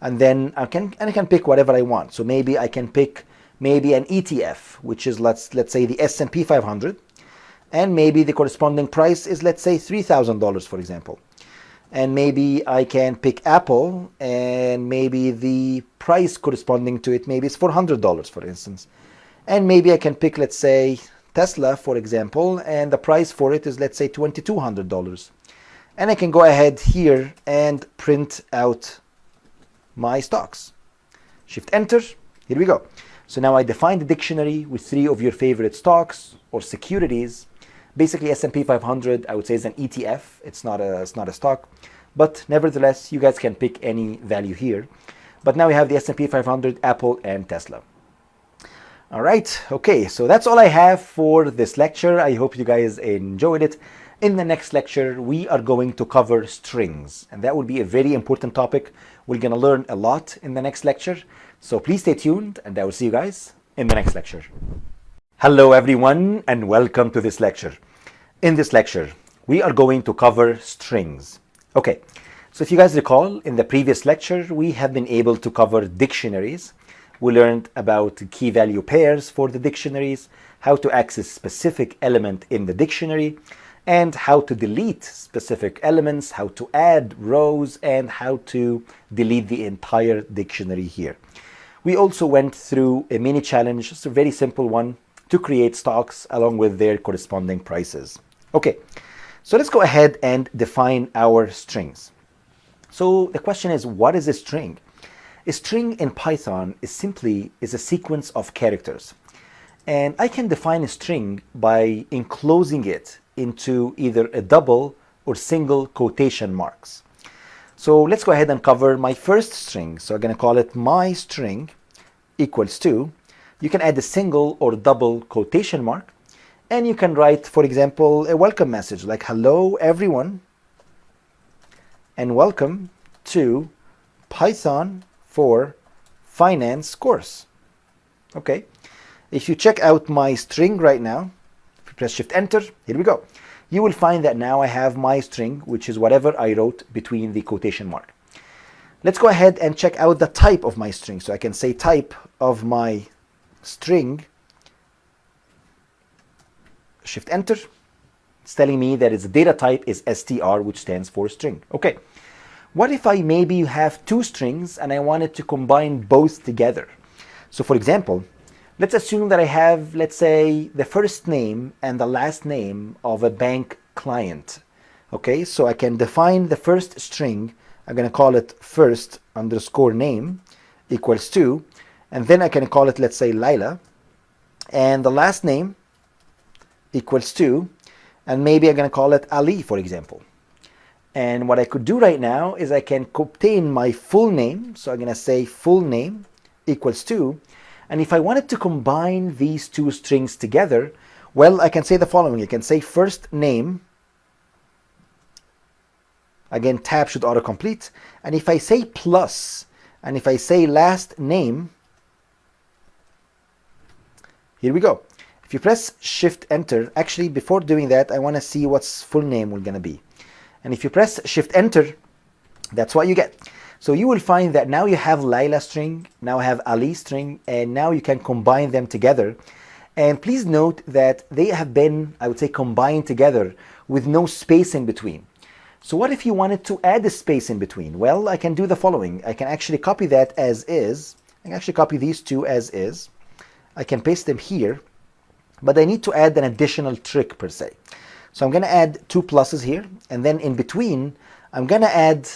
And then I can pick whatever I want. So maybe I can pick maybe an ETF, which is let's say the S&P 500, and maybe the corresponding price is, let's say, $3,000, for example. And maybe I can pick Apple, and maybe the price corresponding to it maybe is $400, for instance. And maybe I can pick, let's say, Tesla, for example, and the price for it is, let's say, $2,200. And I can go ahead here and print out my stocks. Shift enter, here we go. So now I define the dictionary with 3 of your favorite stocks or securities. Basically S&P 500, I would say, is an ETF. It's not a stock, but nevertheless, you guys can pick any value here. But now we have the S&P 500, Apple, and Tesla. All right, okay, so that's all I have for this lecture. I hope you guys enjoyed it. In the next lecture, we are going to cover strings, and that will be a very important topic. We're going to learn a lot in the next lecture. So please stay tuned, and I will see you guys in the next lecture. Hello everyone, and welcome to this lecture. In this lecture, we are going to cover strings. Okay, so if you guys recall, in the previous lecture, we have been able to cover dictionaries. We learned about key value pairs for the dictionaries, how to access specific element in the dictionary, and how to delete specific elements, how to add rows, and how to delete the entire dictionary here. We also went through a mini challenge, just a very simple one, to create stocks along with their corresponding prices. Okay, so let's go ahead and define our strings. So the question is, what is a string? A string in Python is a sequence of characters. And I can define a string by enclosing it into either a double or single quotation marks. So let's go ahead and cover my first string. So I'm going to call it my string equals to. You can add a single or double quotation mark, and you can write, for example, a welcome message like hello everyone and welcome to Python for Finance course. Okay, if you check out my string right now, if you press Shift Enter, here we go. You will find that now I have my string, which is whatever I wrote between the quotation mark. Let's go ahead and check out the type of my string. So I can say type of my string, Shift Enter. It's telling me that its data type is str, which stands for string. Okay, what if I maybe have two strings and I wanted to combine both together? So for example, let's assume that I have, let's say, the first name and the last name of a bank client. Okay, so I can define the first string. I'm going to call it first underscore name equals to, and then I can call it, let's say, Lila, and the last name equals to, and maybe I'm going to call it Ali, for example. And what I could do right now is I can obtain my full name. So I'm going to say full name equals to. And if I wanted to combine these two strings together, well, I can say the following. I can say first name. Again, tab should autocomplete. And if I say plus, and if I say last name, here we go. If you press Shift Enter, actually before doing that, I want to see what's full name will going to be. And if you press Shift Enter, that's what you get. So you will find that now you have Lila string, now I have Ali string, and now you can combine them together. And please note that they have been, I would say, combined together with no space in between. So what if you wanted to add a space in between? Well, I can do the following. I can actually copy that as is. I can actually copy these two as is. I can paste them here, but I need to add an additional trick per se. So I'm going to add two pluses here, and then in between, I'm going to add,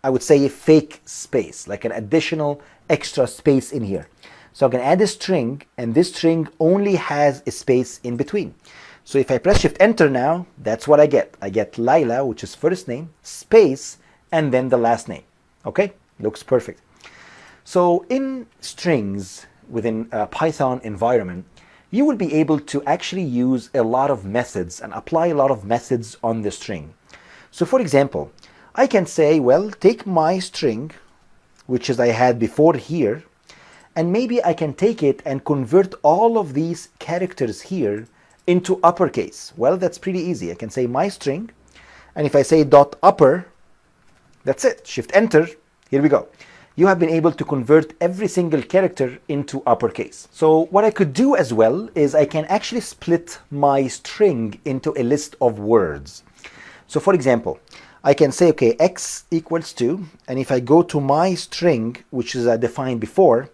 I would say, a fake space, like an additional extra space in here. So I'm going to add a string, and this string only has a space in between. So if I press Shift Enter now, that's what I get. I get Lila, which is first name, space, and then the last name. Okay, looks perfect. So in strings within a Python environment, you will be able to actually use a lot of methods and apply a lot of methods on the string. So for example, I can say, well, take my string, which is I had before here, and maybe I can take it and convert all of these characters here into uppercase. Well, that's pretty easy. I can say my string, and if I say dot upper, that's it. Shift Enter, here we go. You have been able to convert every single character into uppercase. So what I could do as well is I can actually split my string into a list of words. So for example, I can say, okay, x equals to, and if I go to my string, which is defined before,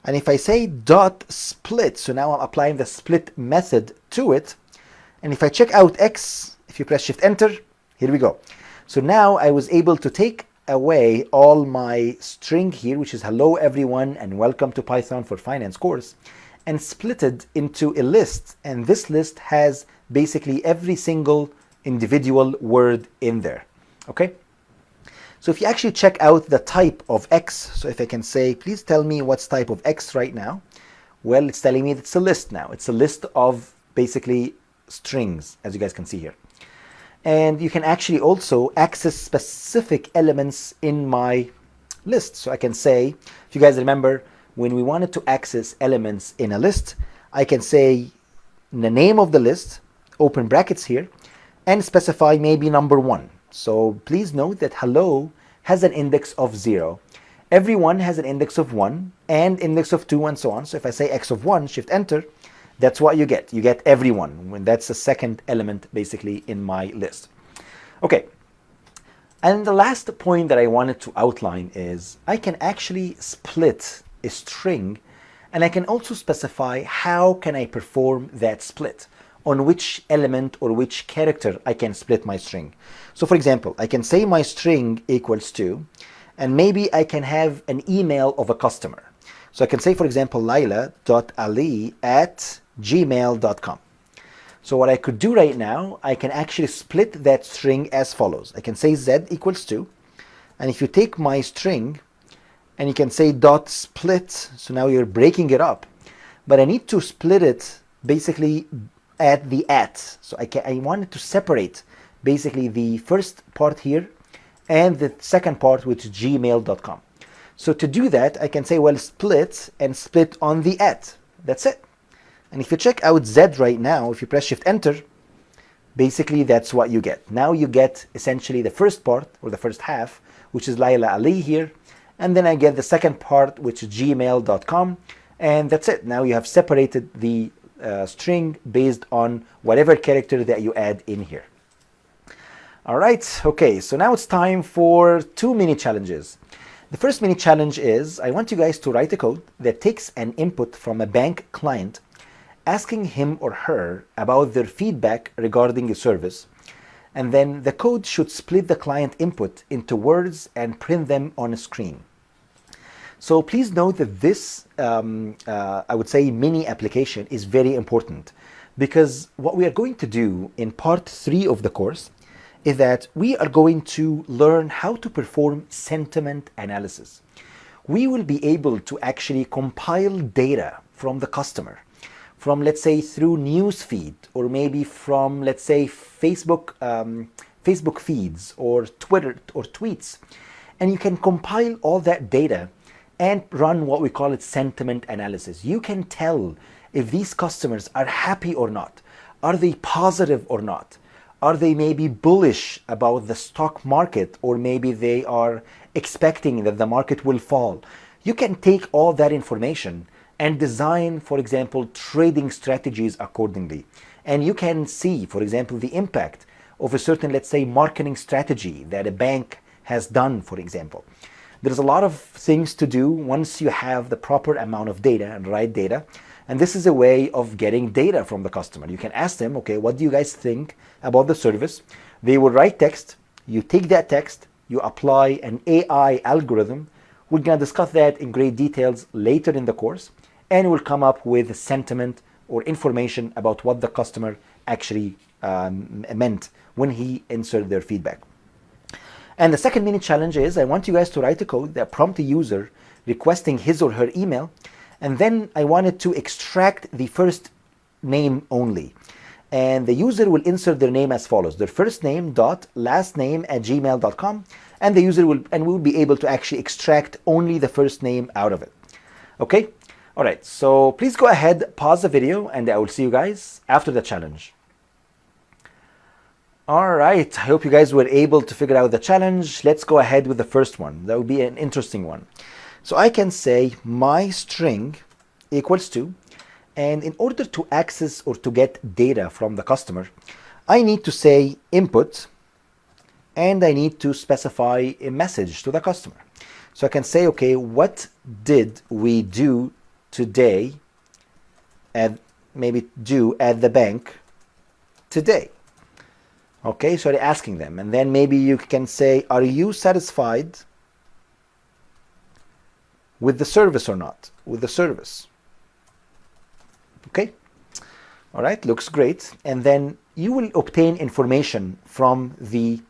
and if I say dot split, so now I'm applying the split method to it, and if I check out x, if you press Shift Enter, here we go. So now I was able to take away all my string here, which is hello everyone and welcome to Python for Finance course, and split it into a list, and this list has basically every single individual word in there. Okay, so if you actually check out the type of x, so if I can say, please tell me what's type of x right now, well, it's telling me that it's a list now. It's a list of basically strings, as you guys can see here. And you can actually also access specific elements in my list. So I can say, if you guys remember, when we wanted to access elements in a list, I can say the name of the list, open brackets here, and specify maybe number 1. So please note that hello has an index of 0. Everyone has an index of 1 and index of 2 and so on. So if I say x of 1, shift enter, that's what you get. You get everyone, when that's the second element basically in my list. Okay. And the last point that I wanted to outline is I can actually split a string, and I can also specify how can I perform that split, on which element or which character I can split my string. So for example, I can say my string equals to, and maybe I can have an email of a customer. So I can say, for example, laila.ali@gmail.com. So what I could do right now, I can actually split that string as follows. I can say z equals to, and if you take my string and you can say dot split, so now you're breaking it up, but I need to split it basically at the at. So I wanted to separate basically the first part here and the second part, which is gmail.com. So to do that, I can say, well, split and split on the at. That's it. And if you check out Z right now, if you press Shift Enter, basically that's what you get. Now you get essentially the first part, or the first half, which is Laila Ali here, and then I get the second part, which is gmail.com, and that's it. Now you have separated the string based on whatever character that you add in here. All right, okay, so now it's time for 2 mini challenges. The first mini challenge is I want you guys to write a code that takes an input from a bank client asking him or her about their feedback regarding a service, and then the code should split the client input into words and print them on a screen. So please note that this, I would say, mini application is very important, because what we are going to do in part 3 of the course is that we are going to learn how to perform sentiment analysis. We will be able to actually compile data from the customer, from, let's say, through newsfeed, or maybe from, let's say, Facebook feeds or Twitter or tweets. And you can compile all that data and run what we call it sentiment analysis. You can tell if these customers are happy or not. Are they positive or not? Are they maybe bullish about the stock market, or maybe they are expecting that the market will fall? You can take all that information and design, for example, trading strategies accordingly. And you can see, for example, the impact of a certain, let's say, marketing strategy that a bank has done, for example. There's a lot of things to do once you have the proper amount of data and right data. And this is a way of getting data from the customer. You can ask them, okay, what do you guys think about the service? They will write text. You take that text, you apply an AI algorithm. We're going to discuss that in great details later in the course, and we'll come up with a sentiment or information about what the customer actually meant when he inserted their feedback. And the second mini challenge is I want you guys to write a code that prompts the user requesting his or her email, and then I wanted to extract the first name only. And the user will insert their name as follows: their first name dot last name at gmail.com, and the user will be able to actually extract only the first name out of it. Okay? All right, so please go ahead, pause the video, and I will see you guys after the challenge. All right, I hope you guys were able to figure out the challenge. Let's go ahead with the first one. That will be an interesting one. So I can say my string equals to, and in order to access or to get data from the customer, I need to say input, and I need to specify a message to the customer. So I can say, okay, what did we do today, and maybe do at the bank today? Okay, so they're asking them, and then maybe you can say, are you satisfied with the service or not? With the service. Okay, all right, looks great. And then you will obtain information from the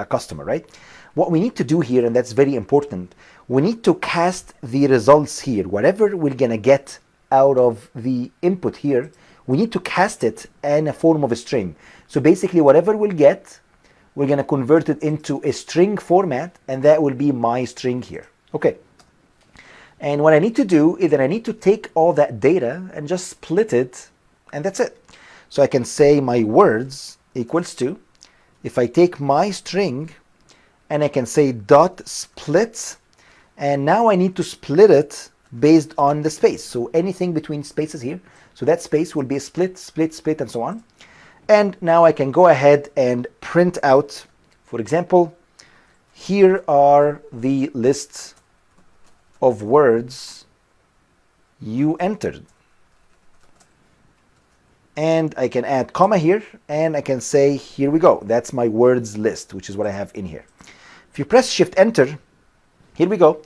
customer, right? What we need to do here, and that's very important, we need to cast the results here. Whatever we're gonna get out of the input here, we need to cast it in a form of a string. So basically whatever we'll get, we're gonna convert it into a string format, and that will be my string here. Okay. And what I need to do is that I need to take all that data and just split it, and that's it. So I can say my words equals to, if I take my string and I can say dot split, and now I need to split it based on the space. So anything between spaces here, so that space will be a split, split, split, and so on. And now I can go ahead and print out, for example, here are the lists of words you entered. And I can add comma here, and I can say, here we go. That's my words list, which is what I have in here. If you press Shift Enter, here we go.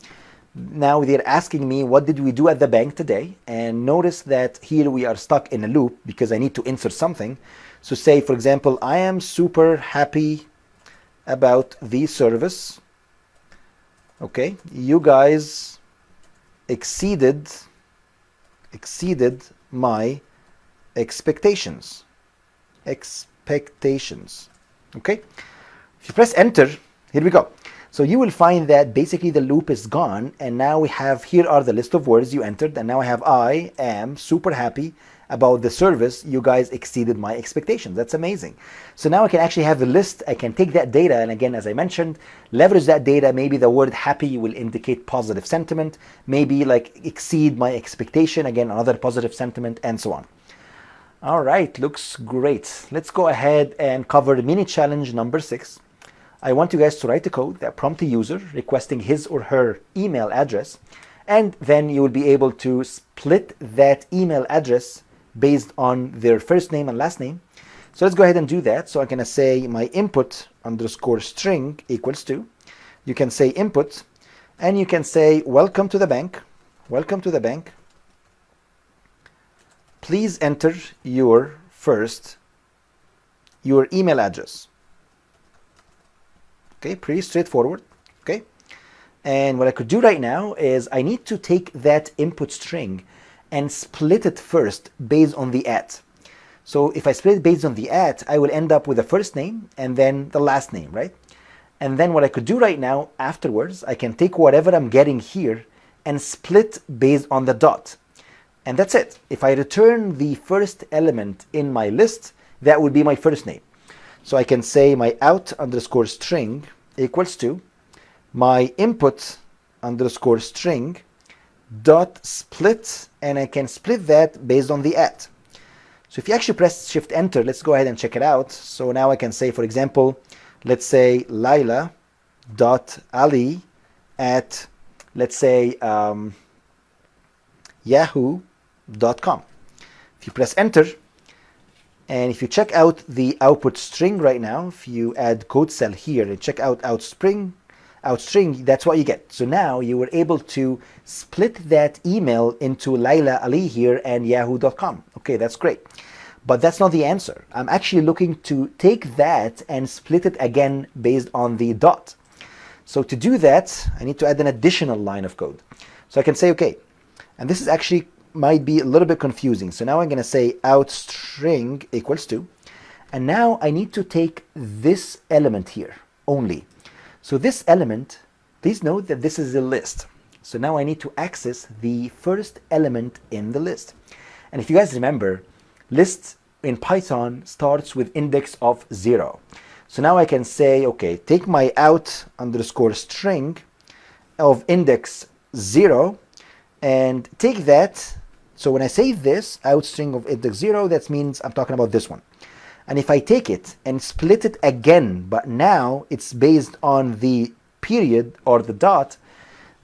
Now they're asking me, what did we do at the bank today? And notice that here we are stuck in a loop because I need to insert something. So say, for example, I am super happy about the service. Okay, you guys exceeded my expectations. Okay, if you press enter, here we go. So you will find that basically the loop is gone, and now we have, here are the list of words you entered, and now I have, I am super happy about the service, you guys exceeded my expectations. That's amazing. So now I can actually have the list, I can take that data, and again, as I mentioned, leverage that data. Maybe the word happy will indicate positive sentiment, maybe like exceed my expectation, again, another positive sentiment, and so on. All right, looks great. Let's go ahead and cover the mini challenge number 6. I want you guys to write a code that prompts the user requesting his or her email address, and then you will be able to split that email address based on their first name and last name. So let's go ahead and do that. So I'm going to say my input underscore string equals to, you can say input, and you can say welcome to the bank, welcome to the bank. Please enter your email address. Okay, pretty straightforward. Okay, and what I could do right now is I need to take that input string and split it first based on the @. So if I split it based on the @, I will end up with the first name and then the last name, right? And then what I could do right now afterwards, I can take whatever I'm getting here and split based on the dot. And that's it. If I return the first element in my list, that would be my first name. So I can say my out underscore string equals to my input underscore string dot split, and I can split that based on the @. So if you actually press Shift Enter, let's go ahead and check it out. So now I can say, for example, let's say Laila dot Ali at, let's say, yahoo.com. If you press enter, and if you check out the output string right now, if you add code cell here and check out outstring, that's what you get. So now you were able to split that email into Laila Ali here and yahoo.com. Okay, that's great. But that's not the answer. I'm actually looking to take that and split it again based on the dot. So to do that, I need to add an additional line of code. So I can say, okay, and this is actually might be a little bit confusing. So now I'm going to say outstring equals to, and now I need to take this element here only. So this element, please note that this is a list. So now I need to access the first element in the list. And if you guys remember, list in Python starts with index of 0. So now I can say, okay, take my out underscore string of index 0 and take that. So when I say this out string of index 0, that means I'm talking about this one. And if I take it and split it again, but now it's based on the period or the dot,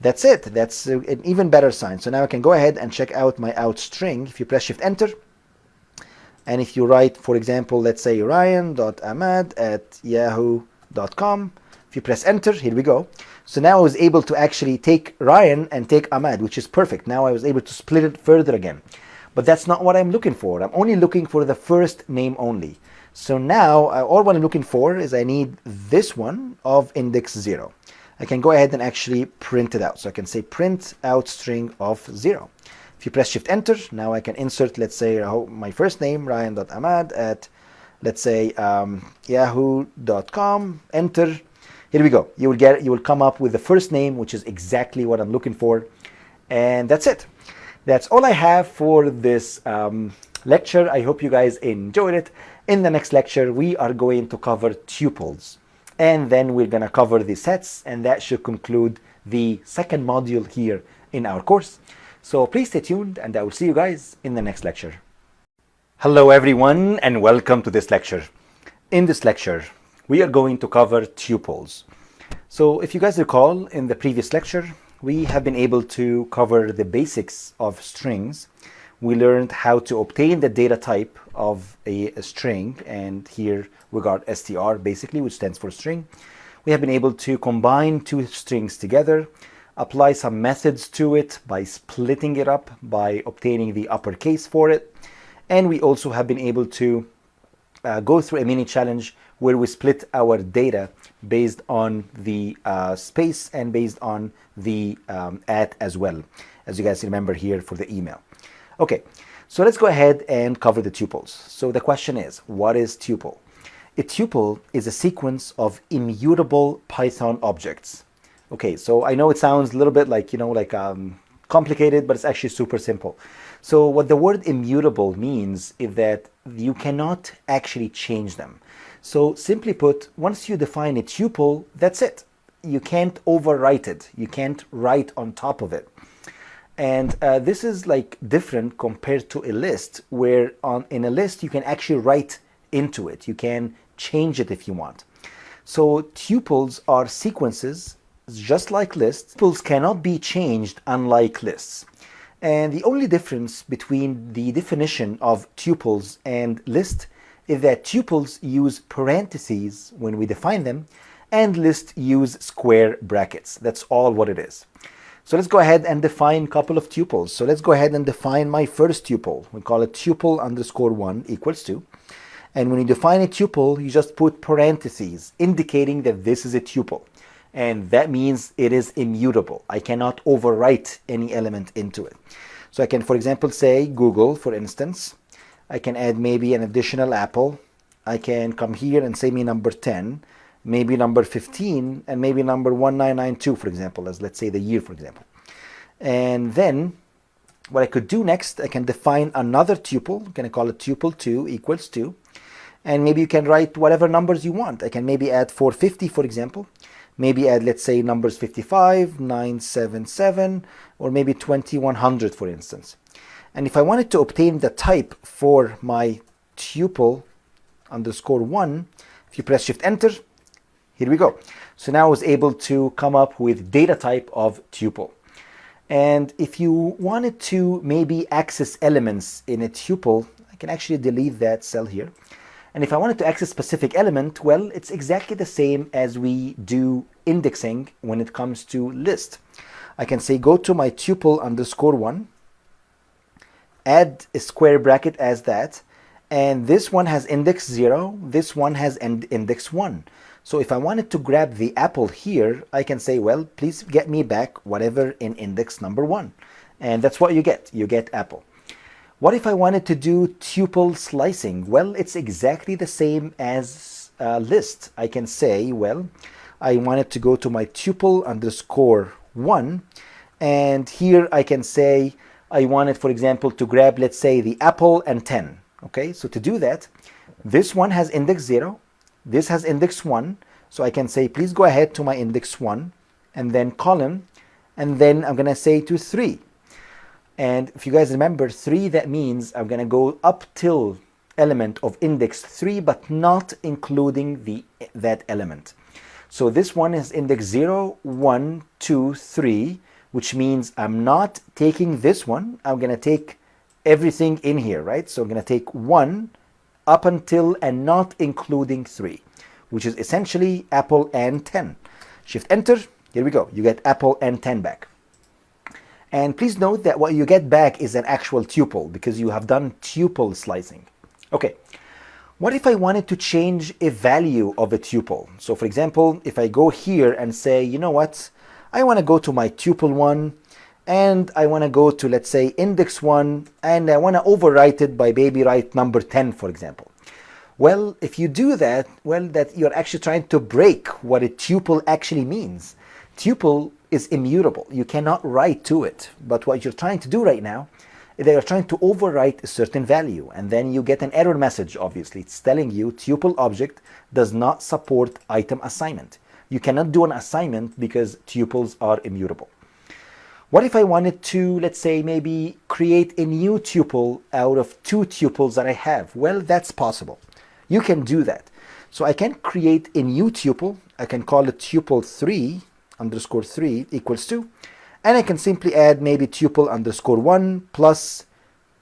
that's it. That's an even better sign. So now I can go ahead and check out my out string. If you press Shift Enter, and if you write, for example, let's say ryan.ahmad@yahoo.com, if you press enter, here we go. So now I was able to actually take Ryan and take Ahmad, which is perfect. Now I was able to split it further again. But that's not what I'm looking for. I'm only looking for the first name only. So now all what I'm looking for is I need this one of index 0. I can go ahead and actually print it out. So I can say print out string of 0. If you press Shift Enter, now I can insert, let's say, my first name, Ryan.ahmad at, let's say, yahoo.com, enter. Here we go. You will come up with the first name, which is exactly what I'm looking for. And that's it. That's all I have for this lecture. I hope you guys enjoyed it. In the next lecture, we are going to cover tuples. And then we're going to cover the sets, and that should conclude the second module here in our course. So please stay tuned, and I will see you guys in the next lecture. Hello everyone, and welcome to this lecture. In this lecture, we are going to cover tuples. So if you guys recall, in the previous lecture, we have been able to cover the basics of strings. We learned how to obtain the data type of a string, and here we got str basically, which stands for string. We have been able to combine two strings together, apply some methods to it by splitting it up, by obtaining the uppercase for it. And we also have been able to go through a mini challenge where we split our data based on the space and based on the at as well, as you guys remember here for the email. Okay, so let's go ahead and cover the tuples. So the question is, what is tuple? A tuple is a sequence of immutable Python objects. Okay, so I know it sounds a little bit like, complicated, but it's actually super simple. So what the word immutable means is that you cannot actually change them. So simply put, once you define a tuple, that's it. You can't overwrite it. You can't write on top of it. And this is like different compared to a list, where in a list you can actually write into it. You can change it if you want. So tuples are sequences just like lists. Tuples cannot be changed unlike lists. And the only difference between the definition of tuples and list is that tuples use parentheses when we define them, and lists use square brackets. That's all what it is. So let's go ahead and define a couple of tuples. So let's go ahead and define my first tuple. We call it tuple underscore 1 equals 2. And when you define a tuple, you just put parentheses indicating that this is a tuple. And that means it is immutable. I cannot overwrite any element into it. So I can, for example, say Google, for instance. I can add maybe an additional apple. I can come here and say me number 10, maybe number 15, and maybe number 1992, for example, as let's say the year, for example. And then what I could do next, I can define another tuple. I'm going to call it tuple 2 equals 2. And maybe you can write whatever numbers you want. I can maybe add 450, for example. Maybe add, let's say, numbers 55, 977, or maybe 2100, for instance. And if I wanted to obtain the type for my tuple underscore 1, if you press Shift Enter, here we go. So now I was able to come up with data type of tuple. And if you wanted to maybe access elements in a tuple, I can actually delete that cell here. And if I wanted to access specific element, well, it's exactly the same as we do indexing when it comes to list. I can say go to my tuple underscore 1, add a square bracket as that, and this one has index 0, this one has index 1. So if I wanted to grab the apple here, I can say, well, please get me back whatever in index number 1. And that's what you get. You get apple. What if I wanted to do tuple slicing? Well, it's exactly the same as list. I can say, well, I wanted to go to my tuple underscore 1, and here I can say I wanted, for example, to grab, let's say, the apple and 10. Okay, so to do that, this one has index 0, this has index 1, so I can say, please go ahead to my index 1, and then column, and then I'm going to say to 3. And if you guys remember 3, that means I'm going to go up till element of index 3, but not including that element. So this one is index 0, 1, 2, 3, which means I'm not taking this one. I'm going to take everything in here, right? So I'm going to take 1 up until and not including 3, which is essentially apple and 10. Shift Enter. Here we go. You get apple and 10 back. And please note that what you get back is an actual tuple because you have done tuple slicing. Okay, what if I wanted to change a value of a tuple? So for example, if I go here and say, you know what, I want to go to my tuple 1 and I want to go to, let's say, index 1, and I want to overwrite it by maybe write number 10, for example. Well, if you do that, well, that you're actually trying to break what a tuple actually means. Tuple is immutable. You cannot write to it. But what you're trying to do right now, they are trying to overwrite a certain value, and then you get an error message. Obviously, it's telling you tuple object does not support item assignment. You cannot do an assignment because tuples are immutable. What if I wanted to, let's say, maybe create a new tuple out of two tuples that I have? Well, that's possible. You can do that. So I can create a new tuple. I can call it tuple 3 underscore 3 equals 2. And I can simply add maybe tuple underscore 1 plus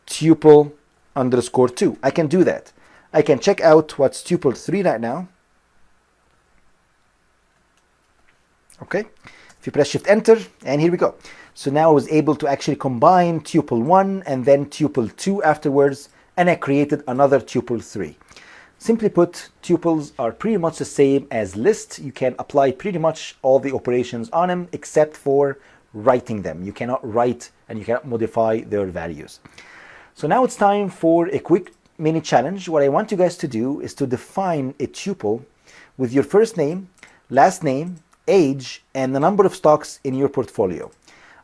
tuple underscore 2. I can do that. I can check out what's tuple 3 right now. Okay. If you press Shift Enter, and here we go. So now I was able to actually combine tuple 1 and then tuple 2 afterwards, and I created another tuple 3. Simply put, tuples are pretty much the same as lists. You can apply pretty much all the operations on them except for writing them. You cannot write and you cannot modify their values. So now it's time for a quick mini challenge. What I want you guys to do is to define a tuple with your first name, last name, age, and the number of stocks in your portfolio.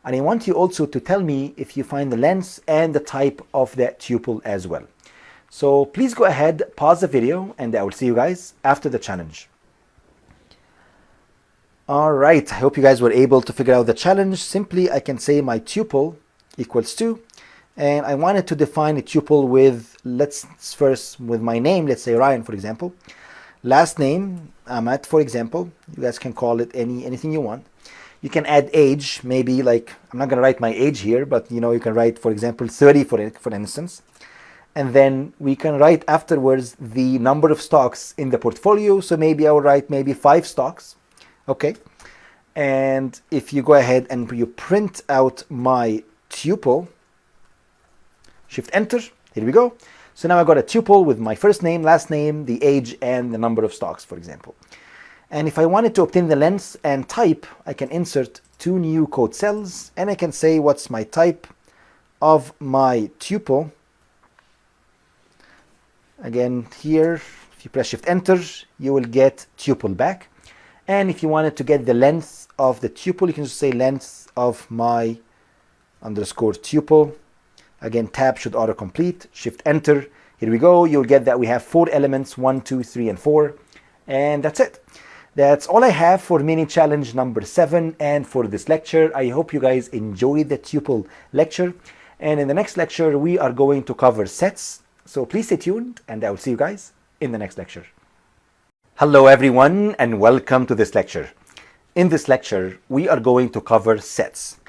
And I want you also to tell me if you find the length and the type of that tuple as well. So please go ahead, pause the video, and I will see you guys after the challenge. All right, I hope you guys were able to figure out the challenge. Simply, I can say my tuple equals 2, and I wanted to define a tuple with, let's first, with my name, let's say Ryan, for example. Last name, Ahmed, for example. You guys can call it anything you want. You can add age, maybe like, I'm not gonna write my age here, but you can write, for example, 30 for instance. And then we can write afterwards the number of stocks in the portfolio. So maybe I will write maybe 5 stocks. Okay. And if you go ahead and you print out my tuple, Shift Enter, here we go. So now I got a tuple with my first name, last name, the age, and the number of stocks, for example. And if I wanted to obtain the length and type, I can insert 2 new code cells, and I can say what's my type of my tuple. Again, here, if you press Shift Enter, you will get tuple back. And if you wanted to get the length of the tuple, you can just say length of my underscore tuple. Again, tab should autocomplete. Shift Enter. Here we go. You'll get that we have 4 elements, 1, 2, 3, and 4. And that's it. That's all I have for mini challenge number 7 and for this lecture. I hope you guys enjoyed the tuple lecture. And in the next lecture, we are going to cover sets. So please stay tuned, and I will see you guys in the next lecture. Hello everyone, and welcome to this lecture. In this lecture, we are going to cover sets.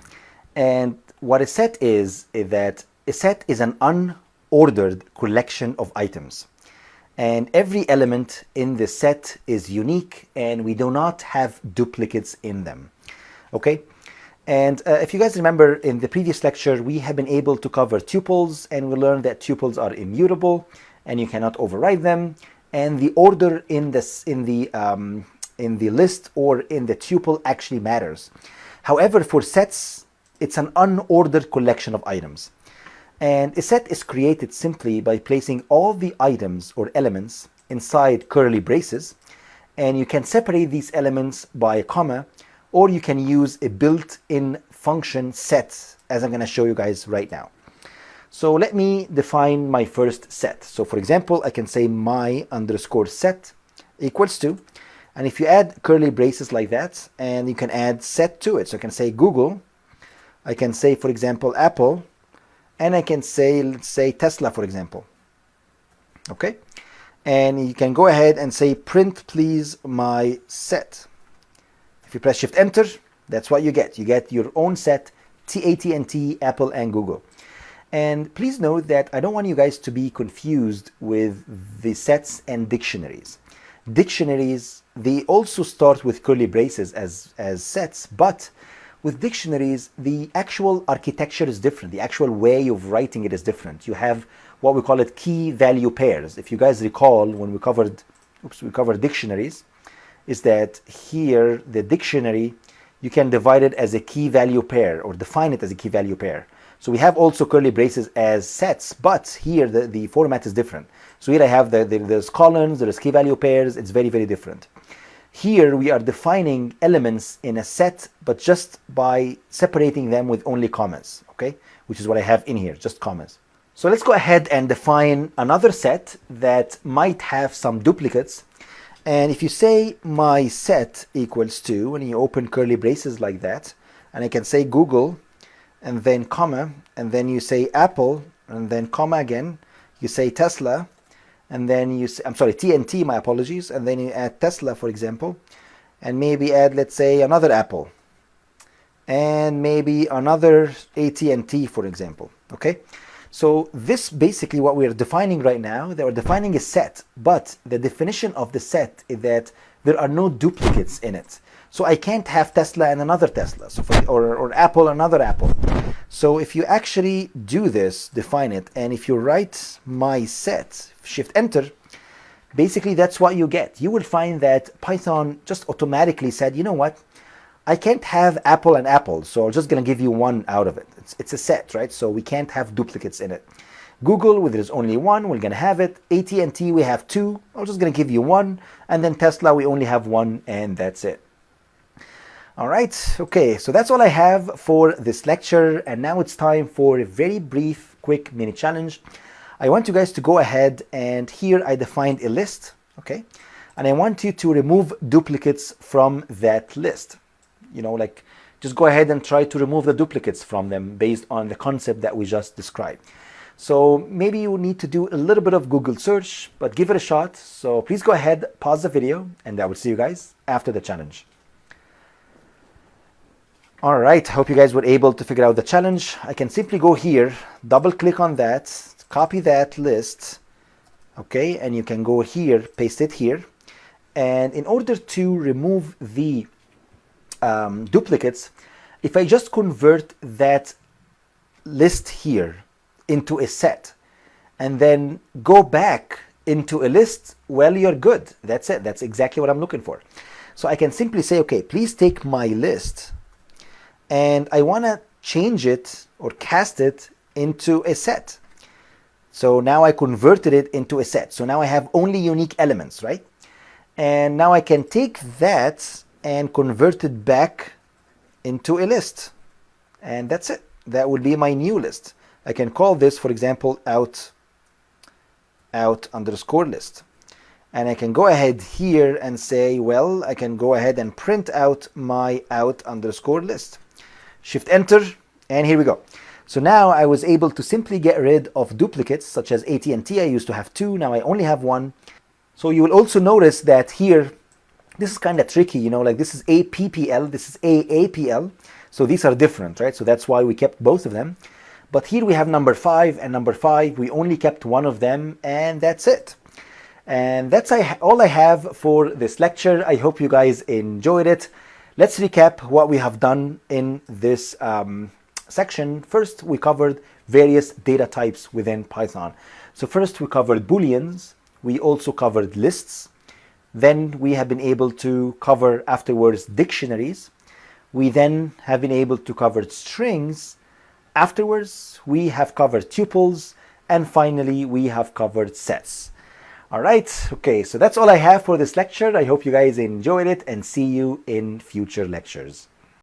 And what a set is that a set is an unordered collection of items. And every element in the set is unique, and we do not have duplicates in them. Okay? And if you guys remember, in the previous lecture, we have been able to cover tuples, and we learned that tuples are immutable, and you cannot override them. And the order in the list or in the tuple actually matters. However, for sets, it's an unordered collection of items. And a set is created simply by placing all the items or elements inside curly braces, and you can separate these elements by a comma, or you can use a built-in function set, as I'm going to show you guys right now. So let me define my first set. So for example, I can say my underscore set equals 2. And if you add curly braces like that, and you can add set to it. So I can say Google, I can say, for example, Apple, and I can say, let's say Tesla, for example. Okay. And you can go ahead and say print please my set. If you press Shift Enter, that's what you get. You get your own set, AT&T, Apple, and Google. And please note that I don't want you guys to be confused with the sets and dictionaries. Dictionaries, they also start with curly braces as sets, but with dictionaries, the actual architecture is different. The actual way of writing it is different. You have what we call it key value pairs. If you guys recall, when we covered dictionaries, is that here the dictionary, you can divide it as a key value pair or define it as a key value pair. So we have also curly braces as sets, but here the format is different. So here I have there's columns, there's key value pairs, it's very, very different. Here we are defining elements in a set, but just by separating them with only commas, okay? Which is what I have in here, just commas. So let's go ahead and define another set that might have some duplicates. And if you say my set equals to, and you open curly braces like that, and I can say Google, and then comma, and then you say Apple, and then comma again, you say Tesla, and then you say, I'm sorry, TNT, my apologies, and then you add Tesla, for example, and maybe add, let's say, another Apple, and maybe another AT&T, for example, okay? So this basically what we're defining right now, that we're defining a set, but the definition of the set is that there are no duplicates in it. So I can't have Tesla and another Tesla, so or Apple, another Apple. So if you actually do this, define it, and if you write my set, shift enter, basically that's what you get. You will find that Python just automatically said, you know what, I can't have Apple and Apple, so I'm just going to give you one out of it. It's a set, right? So we can't have duplicates in it. Google, where there's only one, we're going to have it. AT&T, we have two. I'm just going to give you one. And then Tesla, we only have one, and that's it. All right, okay, so that's all I have for this lecture. And now it's time for a very brief, quick mini challenge. I want you guys to go ahead, and here I defined a list, okay? And I want you to remove duplicates from that list. You know, like, just go ahead and try to remove the duplicates from them based on the concept that we just described. So maybe you need to do a little bit of Google search, but give it a shot. So please go ahead, pause the video, and I will see you guys after the challenge. All right, hope you guys were able to figure out the challenge. I can simply go here, double click on that, copy that list, okay, and you can go here, paste it here. And in order to remove the duplicates, if I just convert that list here into a set and then go back into a list, well, you're good. That's it. That's exactly what I'm looking for. So I can simply say, okay, please take my list and I want to change it or cast it into a set. So now I converted it into a set. So now I have only unique elements, right? And now I can take that and convert it back into a list. And that's it. That would be my new list. I can call this, for example, out underscore list. And I can go ahead here and say, well, I can go ahead and print out my out underscore list. Shift enter, and here we go. So now I was able to simply get rid of duplicates, such as AT&T. I used to have two, now I only have one. So you will also notice that here, this is kind of tricky, you know, like this is APPL, this is AAPL. So these are different, right? So that's why we kept both of them. But here we have number 5 and number 5. We only kept one of them, and that's it. And that's all I have for this lecture. I hope you guys enjoyed it. Let's recap what we have done in this section. First, we covered various data types within Python. So first we covered Booleans. We also covered lists. Then we have been able to cover afterwards dictionaries. We then have been able to cover strings. Afterwards, we have covered tuples. And finally, we have covered sets. All right, okay, so that's all I have for this lecture. I hope you guys enjoyed it and see you in future lectures.